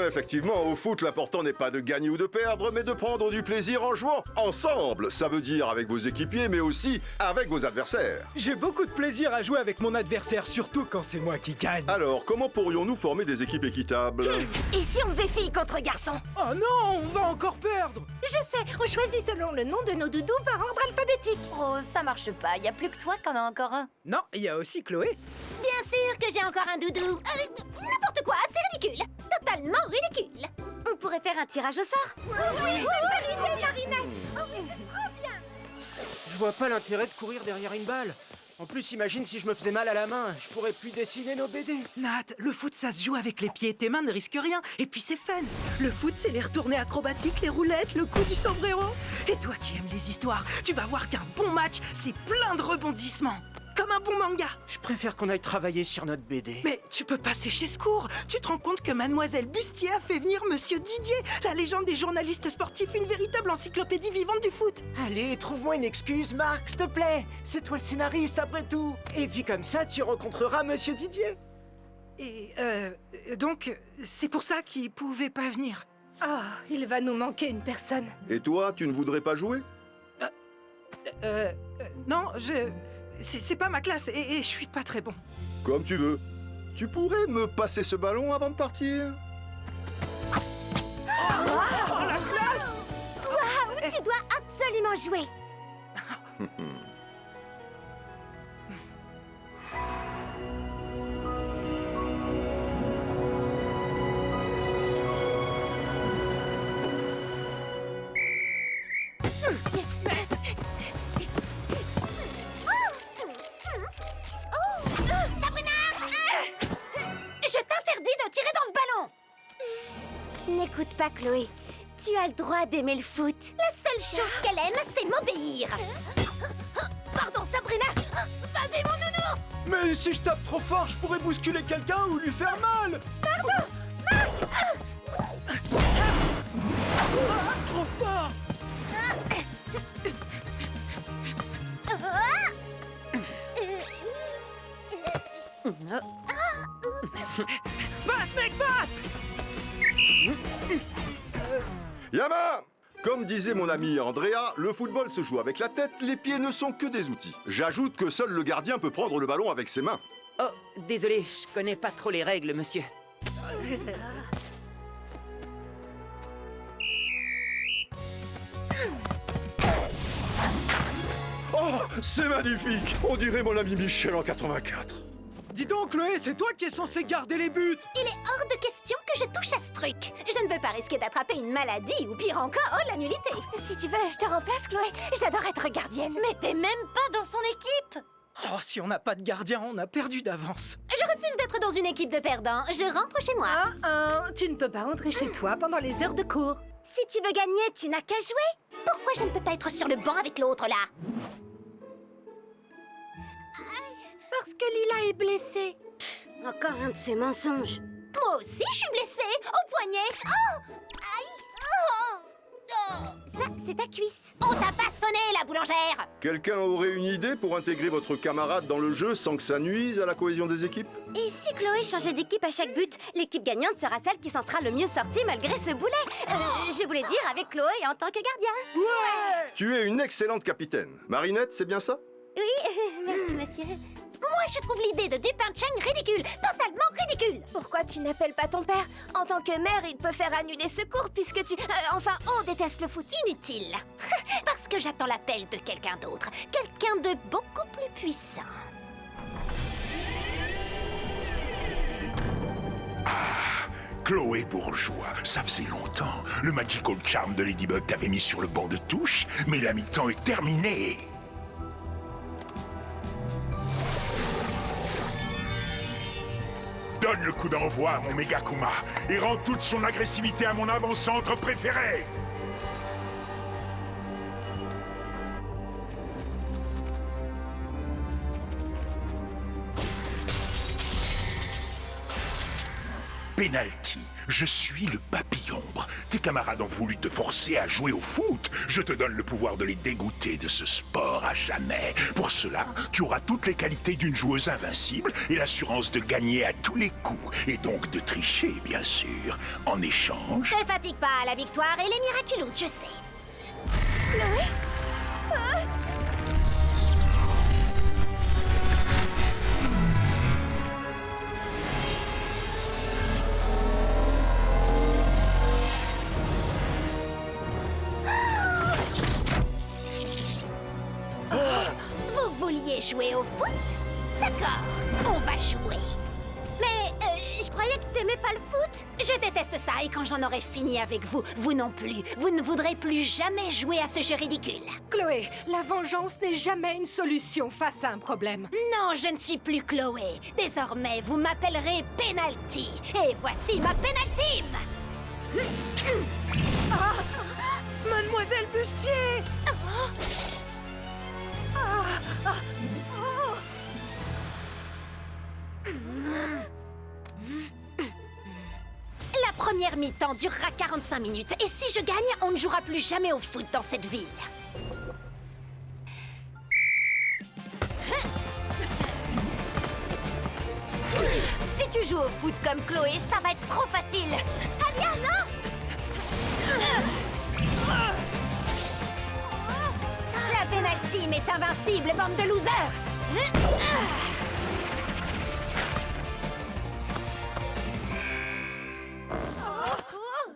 Effectivement, au foot, l'important n'est pas de gagner ou de perdre, mais de prendre du plaisir en jouant ensemble. Ça veut dire avec vos équipiers, mais aussi avec vos adversaires. J'ai beaucoup de plaisir à jouer avec mon adversaire, surtout quand c'est moi qui gagne. Alors, comment pourrions-nous former des équipes équitables? Et si on faisait filles contre garçons? Oh non, on va encore perdre. Je sais, on choisit selon le nom de nos doudous par ordre alphabétique. Oh, ça marche pas. Y a plus que toi qui en a encore un. Non, il y a aussi Chloé. Bien sûr que j'ai encore un doudou. N'importe quoi, c'est ridicule. Totalement ridicule. On pourrait faire un tirage au sort. Oui, Marinette. Oh, mais c'est trop bien. Je vois pas l'intérêt de courir derrière une balle. En plus, imagine si je me faisais mal à la main. Je pourrais plus dessiner nos BD. Nat, le foot, ça se joue avec les pieds. Tes mains ne risquent rien. Et puis c'est fun. Le foot, c'est les retournées acrobatiques, les roulettes, le coup du sombrero. Et toi qui aimes les histoires, tu vas voir qu'un bon match, c'est plein de rebondissements. Comme un bon manga. Je préfère qu'on aille travailler sur notre BD. Mais tu peux passer chez Secours. Tu te rends compte que Mademoiselle Bustier a fait venir Monsieur Didier, la légende des journalistes sportifs, une véritable encyclopédie vivante du foot. Allez, trouve-moi une excuse, Marc, s'il te plaît. C'est toi le scénariste, après tout. Et puis comme ça, tu rencontreras Monsieur Didier. Et donc, c'est pour ça qu'il pouvait pas venir. Ah, il va nous manquer une personne. Et toi, tu ne voudrais pas jouer? Non, c'est pas ma classe et je suis pas très bon. Comme tu veux. Tu pourrais me passer ce ballon avant de partir? Wow, la classe! Waouh, tu dois absolument jouer. N'écoute pas, Chloé. Tu as le droit d'aimer le foot. La seule chose qu'elle aime, c'est m'obéir. Pardon, Sabrina. Vas-y, mon nounours. Mais si je tape trop fort, je pourrais bousculer quelqu'un ou lui faire mal. Pardon, Marc. Trop fort. Passe, mec, passe. Yama! Comme disait mon ami Andrea, le football se joue avec la tête, les pieds ne sont que des outils. J'ajoute que seul le gardien peut prendre le ballon avec ses mains. Oh, désolé, je connais pas trop les règles, monsieur. Oh, c'est magnifique! On dirait mon ami Michel en 84. Dis donc, Chloé, c'est toi qui es censé garder les buts. Il est hors de question que je touche à ce truc. Je ne veux pas risquer d'attraper une maladie ou pire encore, la nullité. Si tu veux, je te remplace, Chloé. J'adore être gardienne. Mais t'es même pas dans son équipe. Oh, si on n'a pas de gardien, on a perdu d'avance. Je refuse d'être dans une équipe de perdants. Je rentre chez moi. Tu ne peux pas rentrer chez toi pendant les heures de cours. Si tu veux gagner, tu n'as qu'à jouer. Pourquoi je ne peux pas être sur le banc avec l'autre, là? Parce que Lila est blessée. Encore un de ces mensonges. Moi aussi, je suis blessée. Au poignet. Oh! Aïe! Oh! Ça, c'est ta cuisse. On t'a pas sonné, la boulangère! Quelqu'un aurait une idée pour intégrer votre camarade dans le jeu sans que ça nuise à la cohésion des équipes? Et si Chloé changeait d'équipe à chaque but, l'équipe gagnante sera celle qui s'en sera le mieux sortie malgré ce boulet. Je voulais dire avec Chloé en tant que gardien. Ouais! Tu es une excellente capitaine. Marinette, c'est bien ça? Oui, merci, monsieur. Moi, je trouve l'idée de Dupin Cheng ridicule, totalement ridicule. Pourquoi tu n'appelles pas ton père? En tant que mère, il peut faire annuler ce cours puisque tu... enfin, on déteste le foot. Inutile. Parce que j'attends l'appel de quelqu'un d'autre. Quelqu'un de beaucoup plus puissant. Chloé Bourgeois, ça faisait longtemps. Le Magical Charm de Ladybug t'avait mis sur le banc de touche, mais la mi-temps est terminée. Donne le coup d'envoi à mon Megakuma et rends toute son agressivité à mon avant-centre préféré. Penalty, je suis le papillombre. Tes camarades ont voulu te forcer à jouer au foot. Je te donne le pouvoir de les dégoûter de ce sport à jamais. Pour cela, tu auras toutes les qualités d'une joueuse invincible et l'assurance de gagner à tous les coups. Et donc de tricher, bien sûr. En échange... Ne fatigue pas, la victoire et les Miraculous, je sais. Chloé? Vous vouliez jouer au foot? D'accord, on va jouer. Mais je croyais que t'aimais pas le foot. Je déteste ça et quand j'en aurai fini avec vous, vous non plus, vous ne voudrez plus jamais jouer à ce jeu ridicule. Chloé, la vengeance n'est jamais une solution face à un problème. Non, je ne suis plus Chloé. Désormais, vous m'appellerez Penalty. Et voici ma Penalty. Mademoiselle Bustier! La première mi-temps durera 45 minutes. Et si je gagne, on ne jouera plus jamais au foot dans cette ville. Si tu joues au foot comme Chloé, ça va être trop facile. Alia, non! La Penalty est invincible, bande de losers!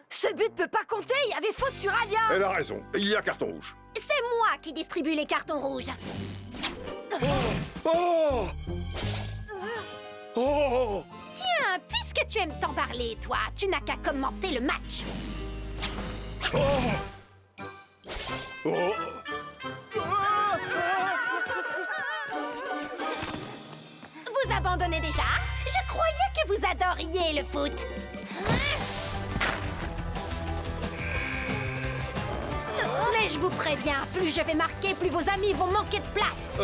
Ce but peut pas compter, il y avait faute sur Alia! Elle a raison, il y a carton rouge. C'est moi qui distribue les cartons rouges. Oh! Oh! Tiens, puisque tu aimes t'en parler, toi, tu n'as qu'à commenter le match. Oh! Oh! Vous abandonnez déjà? Je croyais que vous adoriez le foot. Mais je vous préviens, plus je vais marquer, plus vos amis vont manquer de place.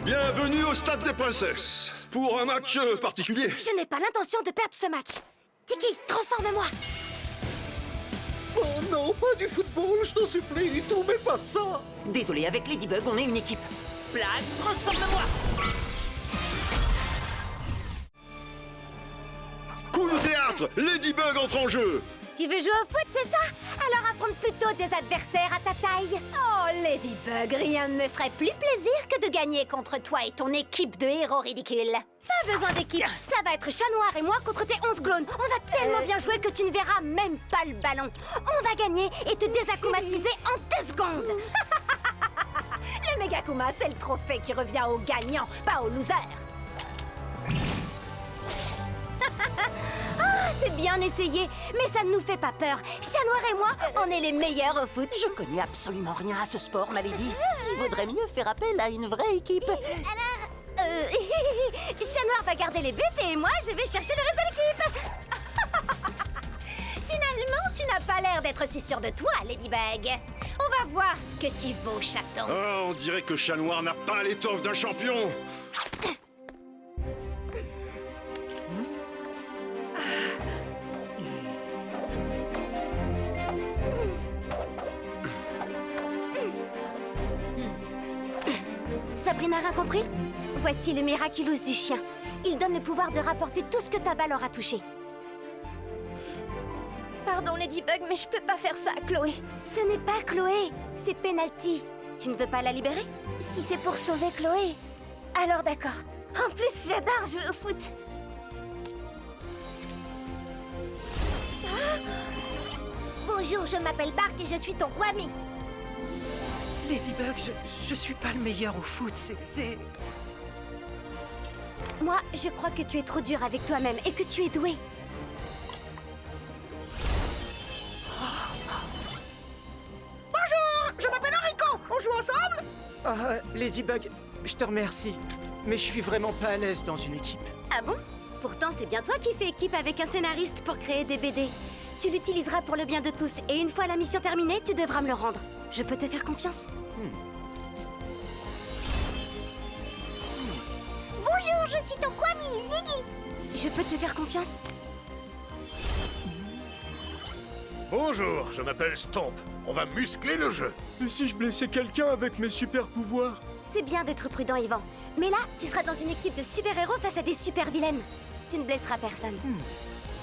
Bienvenue au Stade des Princesses. Pour un match particulier. Je n'ai pas l'intention de perdre ce match. Tiki, transforme-moi. Oh non, pas du football, je t'en supplie, tout mais pas ça. Désolé, avec Ladybug, on est une équipe. Blague, transforme-moi! Coup de théâtre, Ladybug entre en jeu. Tu veux jouer au foot, c'est ça? Alors affronte plutôt des adversaires à ta taille. Oh, Ladybug, rien ne me ferait plus plaisir que de gagner contre toi et ton équipe de héros ridicules. Pas besoin d'équipe, ça va être Chat Noir et moi contre tes 11 clones. On va tellement bien jouer que tu ne verras même pas le ballon. On va gagner et te désacclimatiser en 2 secondes. Le Megakuma, c'est le trophée qui revient aux gagnants, pas aux losers. Ah, c'est bien essayé, mais ça ne nous fait pas peur. Chat Noir et moi, on est les meilleurs au foot. Je connais absolument rien à ce sport, Malady. Il vaudrait mieux faire appel à une vraie équipe. Alors, Chat Noir va garder les buts et moi, je vais chercher le reste de l'équipe. Finalement, tu n'as pas l'air d'être si sûr de toi, Ladybug. On va voir ce que tu vaux, chaton. Ah, on dirait que Chat Noir n'a pas l'étoffe d'un champion. Sabrina rien compris? Voici le Miraculous du chien. Il donne le pouvoir de rapporter tout ce que ta balle aura touché. Pardon, Ladybug, mais je peux pas faire ça, Chloé. Ce n'est pas Chloé, c'est Penalty. Tu ne veux pas la libérer? Si c'est pour sauver Chloé, alors d'accord. En plus, j'adore jouer au foot. Bonjour, je m'appelle Bark et je suis ton Kwami. Ladybug, je suis pas le meilleur au foot, c'est... Moi, je crois que tu es trop dur avec toi-même et que tu es doué. Bonjour, je m'appelle Enrico, on joue ensemble? Ah, Ladybug, je te remercie, mais je suis vraiment pas à l'aise dans une équipe. Ah bon? Pourtant, c'est bien toi qui fais équipe avec un scénariste pour créer des BD. Tu l'utiliseras pour le bien de tous, et une fois la mission terminée, tu devras me le rendre. Je peux te faire confiance? Bonjour, je suis ton Kwami, Ziggy. Je peux te faire confiance? Bonjour, je m'appelle Stomp. On va muscler le jeu. Et si je blessais quelqu'un avec mes super pouvoirs? C'est bien d'être prudent, Yvan. Mais là, tu seras dans une équipe de super-héros face à des super-vilaines. Tu ne blesseras personne.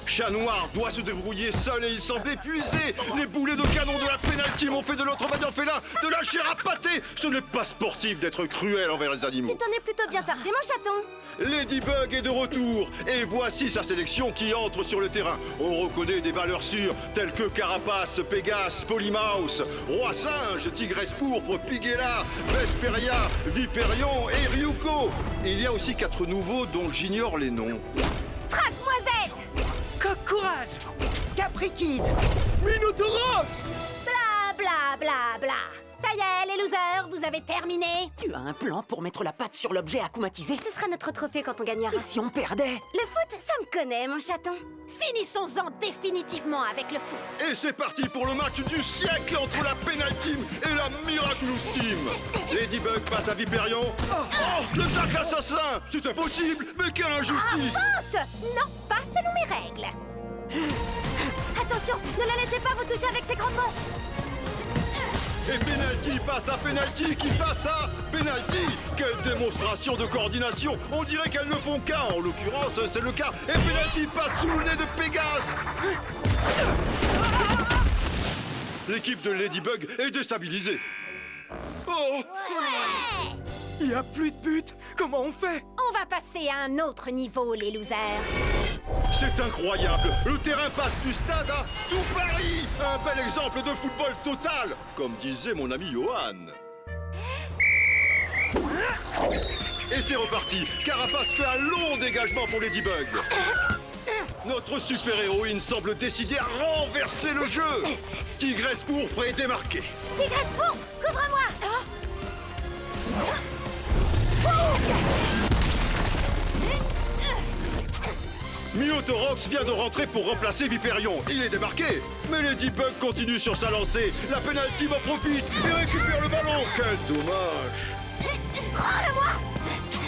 Chat Noir doit se débrouiller seul et il semble épuisé. Les boulets de canon de la Penalty m'ont fait de notre manière félin de la chair à pâté. Ce n'est pas sportif d'être cruel envers les animaux. Tu t'en es plutôt bien sorti, mon chaton. Ladybug est de retour et voici sa sélection qui entre sur le terrain. On reconnaît des valeurs sûres telles que Carapace, Pégase, Polymouse, Roi Singe, Tigresse Pourpre, Pigella, Vesperia, Viperion et Ryuko. Il y a aussi 4 nouveaux dont j'ignore les noms. Traquemoiselle, Coq Courage, Caprikid, Minotorox. bla bla bla bla. Ça y est, les losers, vous avez terminé. Tu as un plan pour mettre la patte sur l'objet akumatisé? Ce sera notre trophée quand on gagnera. Et si on perdait? Le foot, ça me connaît, mon chaton. Finissons-en définitivement avec le foot. Et c'est parti pour le match du siècle entre la Penalty et la Miraculous Team. Ladybug passe à Viperion. Le tacle assassin. C'est impossible, mais quelle injustice. Faute. Non, pas selon mes règles. Attention, ne la laissez pas vous toucher avec ses grands mots. Et Penalty passe à Penalty qui passe à Penalty. Quelle démonstration de coordination. On dirait qu'elles ne font qu'un. En l'occurrence, c'est le cas. Et Penalty passe sous le nez de Pégase. L'équipe de Ladybug est déstabilisée. Oh. Ouais. Il n'y a plus de but. Comment on fait? On va passer à un autre niveau, les losers. C'est incroyable. Le terrain passe du stade à tout Paris. Un bel exemple de football total, comme disait mon ami Johan. Et c'est reparti. Carapace fait un long dégagement pour Ladybug. Notre super-héroïne semble décidée à renverser le jeu. Tigresse Pourpre est démarquée. Tigresse Pourpre, couvre-moi. Minotorox vient de rentrer pour remplacer Viperion. Il est démarqué. Mais Ladybug continue sur sa lancée. La Penalty en profite et récupère le ballon. Quel dommage. Rends-le-moi.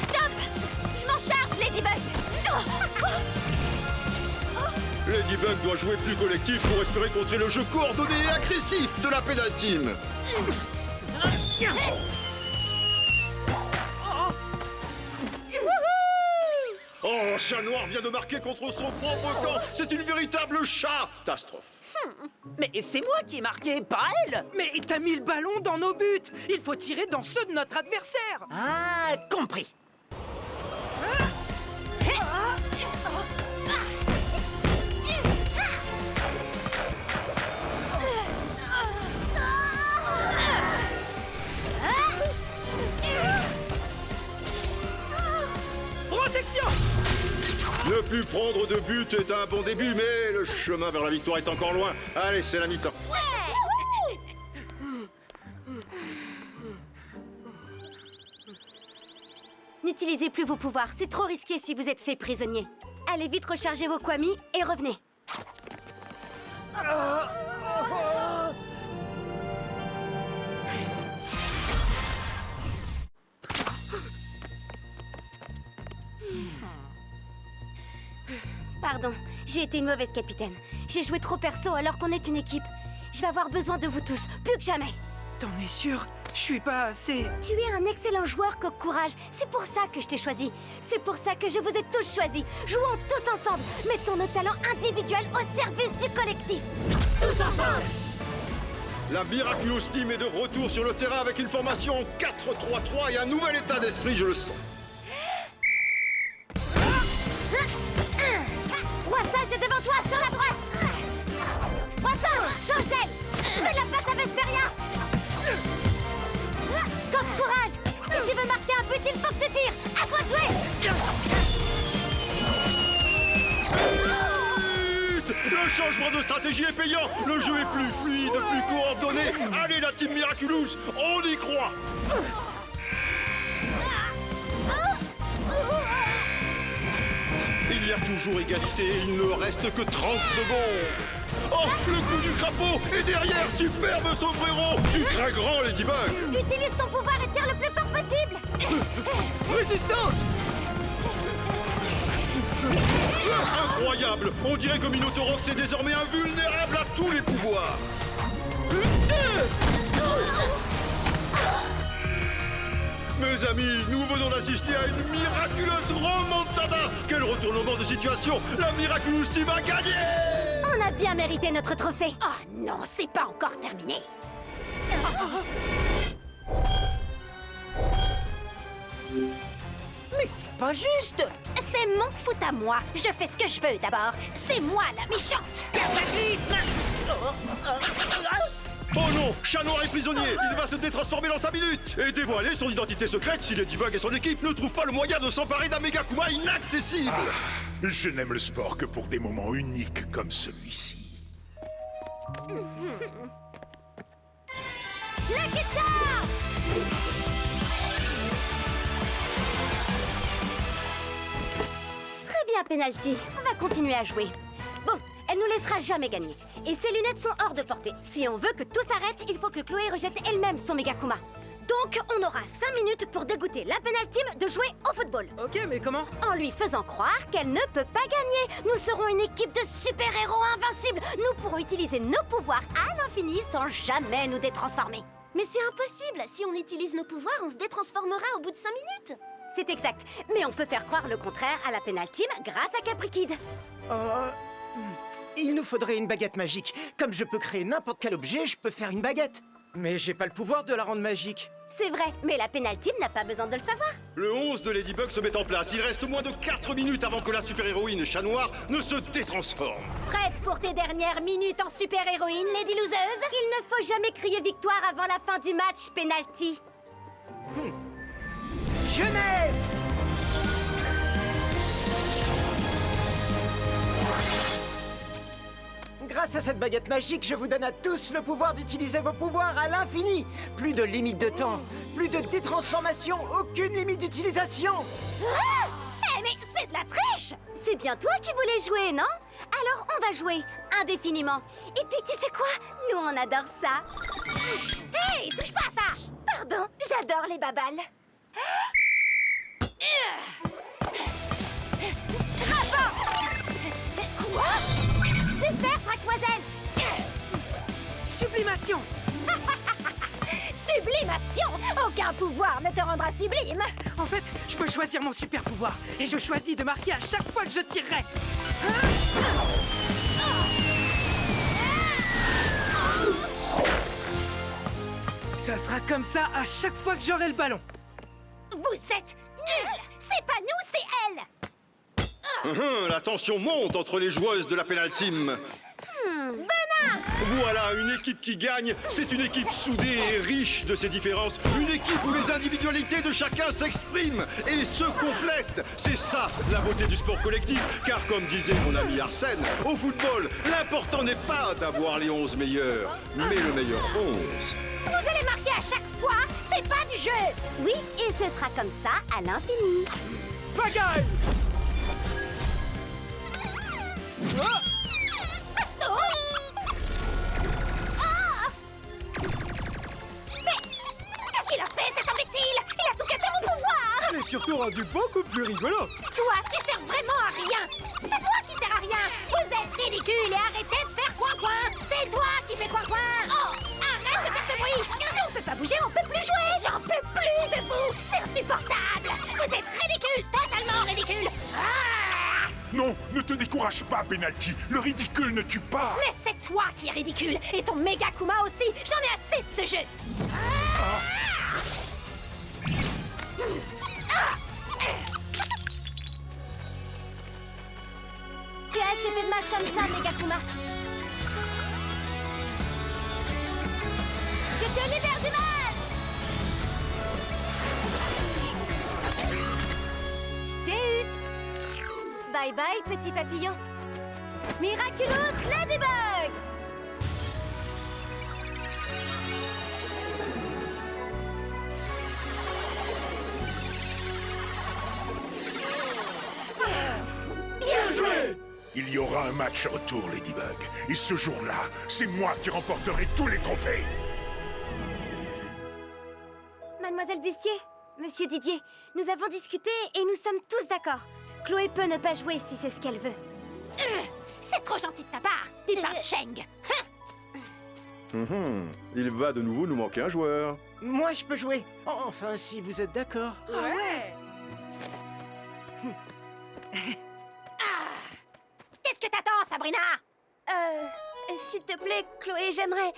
Stop. Je m'en charge, Ladybug. Ladybug doit jouer plus collectif pour espérer contrer le jeu coordonné et agressif de la Penalty. Oh, Chat Noir vient de marquer contre son propre camp. C'est une véritable catastrophe. Mais c'est moi qui ai marqué, pas elle. Mais t'as mis le ballon dans nos buts. Il faut tirer dans ceux de notre adversaire. Ah, compris. Protection. Ne plus prendre de but est un bon début, mais le chemin vers la victoire est encore loin. Allez, c'est la mi-temps. N'utilisez plus vos pouvoirs, c'est trop risqué si vous êtes fait prisonnier. Allez vite recharger vos Kwami et revenez. Pardon, j'ai été une mauvaise capitaine. J'ai joué trop perso alors qu'on est une équipe. Je vais avoir besoin de vous tous, plus que jamais. T'en es sûr? Je suis pas assez... Tu es un excellent joueur, Coq Courage. C'est pour ça que je t'ai choisi. C'est pour ça que je vous ai tous choisis. Jouons tous ensemble. Mettons nos talents individuels au service du collectif. Tous ensemble! La Miraculous Team est de retour sur le terrain avec une formation en 4-3-3 et un nouvel état d'esprit, je le sens. Roissage est devant toi, sur la droite. Roissage, change d'aile. Fais de la passe à Vesperia. Coq Courage, si tu veux marquer un but, il faut que tu tires. À toi de jouer. Le changement de stratégie est payant. Le jeu est plus fluide, plus coordonné. Allez, la Team Miraculous, on y croit. Il y a toujours égalité, il ne reste que 30 secondes. Oh, le coup du crapaud et derrière, superbe sombrero du très grand Ladybug. Utilise ton pouvoir et tire le plus fort possible. Résistance! Incroyable! On dirait que Minotorox est désormais invulnérable à tous les pouvoirs. Mes amis, nous venons d'assister à une miraculeuse remontada. Quel retournement de situation! La Miraculous Team a gagné! On a bien mérité notre trophée. Oh non, c'est pas encore terminé. Mais c'est pas juste! C'est mon foot à moi. Je fais ce que je veux d'abord. C'est moi la méchante. Oh non! Chat Noir est prisonnier! Il va se détransformer dans 5 minutes! Et dévoiler son identité secrète si Ladybug et son équipe ne trouvent pas le moyen de s'emparer d'un Megakuma inaccessible! Je n'aime le sport que pour des moments uniques comme celui-ci. Lucky Charm! Très bien, Penalty. On va continuer à jouer. Bon, elle nous laissera jamais gagner. Et ses lunettes sont hors de portée. Si on veut que tout s'arrête, il faut que Chloé rejette elle-même son Megakuma. Donc, on aura 5 minutes pour dégoûter la Penal Team de jouer au football. Ok, mais comment? En lui faisant croire qu'elle ne peut pas gagner. Nous serons une équipe de super-héros invincibles. Nous pourrons utiliser nos pouvoirs à l'infini sans jamais nous détransformer. Mais c'est impossible. Si on utilise nos pouvoirs, on se détransformera au bout de 5 minutes. C'est exact. Mais on peut faire croire le contraire à la Penal Team grâce à Capri Kid. Il nous faudrait une baguette magique. Comme je peux créer n'importe quel objet, je peux faire une baguette. Mais j'ai pas le pouvoir de la rendre magique. C'est vrai, mais la Penal Team n'a pas besoin de le savoir. Le 11 de Ladybug se met en place. Il reste moins de 4 minutes avant que la super-héroïne Chat Noir ne se détransforme. Prête pour tes dernières minutes en super-héroïne, Lady Loseuse? Il ne faut jamais crier victoire avant la fin du match, Penalty. Jeunesse! Grâce à cette baguette magique, je vous donne à tous le pouvoir d'utiliser vos pouvoirs à l'infini. Plus de limite de temps, plus de détransformation, aucune limite d'utilisation. Ah! Eh mais c'est de la triche! C'est bien toi qui voulais jouer, non? Alors on va jouer indéfiniment. Et puis tu sais quoi? Nous on adore ça. Hey, touche pas à ça! Pardon, j'adore les babales. Quoi? Super, Traquemoiselle! Sublimation! Sublimation! Aucun pouvoir ne te rendra sublime! En fait, je peux choisir mon super pouvoir. Et je choisis de marquer à chaque fois que je tirerai. Ça sera comme ça à chaque fois que j'aurai le ballon. Vous êtes nuls! C'est pas nous, c'est elle! La tension monte entre les joueuses de la Penal Team. Venin! Voilà, une équipe qui gagne, c'est une équipe soudée et riche de ses différences. Une équipe où les individualités de chacun s'expriment et se complètent. C'est ça, la beauté du sport collectif. Car comme disait mon ami Arsène, au football, l'important n'est pas d'avoir les 11 meilleurs, mais le meilleur 11. Vous allez marquer à chaque fois, c'est pas du jeu! Oui, et ce sera comme ça à l'infini. Pagaille! Mais qu'est-ce qu'il a fait, cet imbécile? Il a tout cassé mon pouvoir! C'est surtout rendu beaucoup plus rigolo. Toi, tu sers vraiment à rien! C'est toi qui sers à rien! Vous êtes ridicule et arrêtez de faire coin-coin! C'est toi qui fais coin-coin! Oh, arrête de faire ce bruit! Si on fait pas bouger, on peut plus jouer. J'en peux plus de vous. C'est insupportable. Vous êtes ridicule, totalement ridicule. Ah! Non, ne te décourage pas, Penalty. Le ridicule ne tue pas. Mais c'est toi qui es ridicule. Et ton méga Kuma aussi. J'en ai assez de ce jeu. Tu as assez fait de matchs comme ça, méga Kuma. Je te libère du mal. Je t'ai eu. Bye bye, petit papillon. Miraculous Ladybug. Bien joué! Il y aura un match retour, Ladybug. Et ce jour-là, c'est moi qui remporterai tous les trophées. Mademoiselle Bustier, Monsieur Didier, nous avons discuté et nous sommes tous d'accord. Chloé peut ne pas jouer si c'est ce qu'elle veut. C'est trop gentil de ta part. Tu parles Sheng. Il va de nouveau nous manquer un joueur. Moi, je peux jouer. Enfin, si vous êtes d'accord. Ouais. Qu'est-ce que t'attends, Sabrina? S'il te plaît, Chloé, j'aimerais...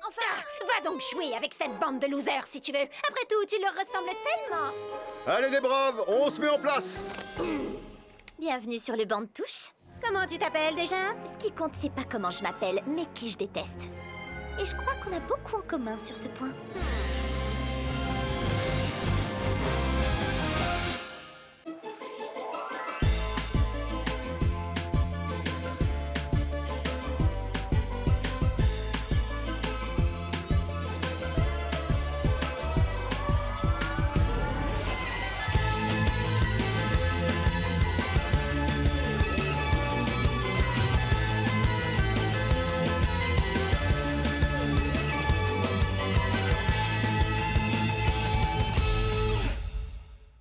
Enfin... va donc jouer avec cette bande de losers, si tu veux. Après tout, tu leur ressembles tellement. Allez les braves, on se met en place. Bienvenue sur le banc de touche. Comment tu t'appelles déjà? Ce qui compte, c'est pas comment je m'appelle, mais qui je déteste. Et je crois qu'on a beaucoup en commun sur ce point.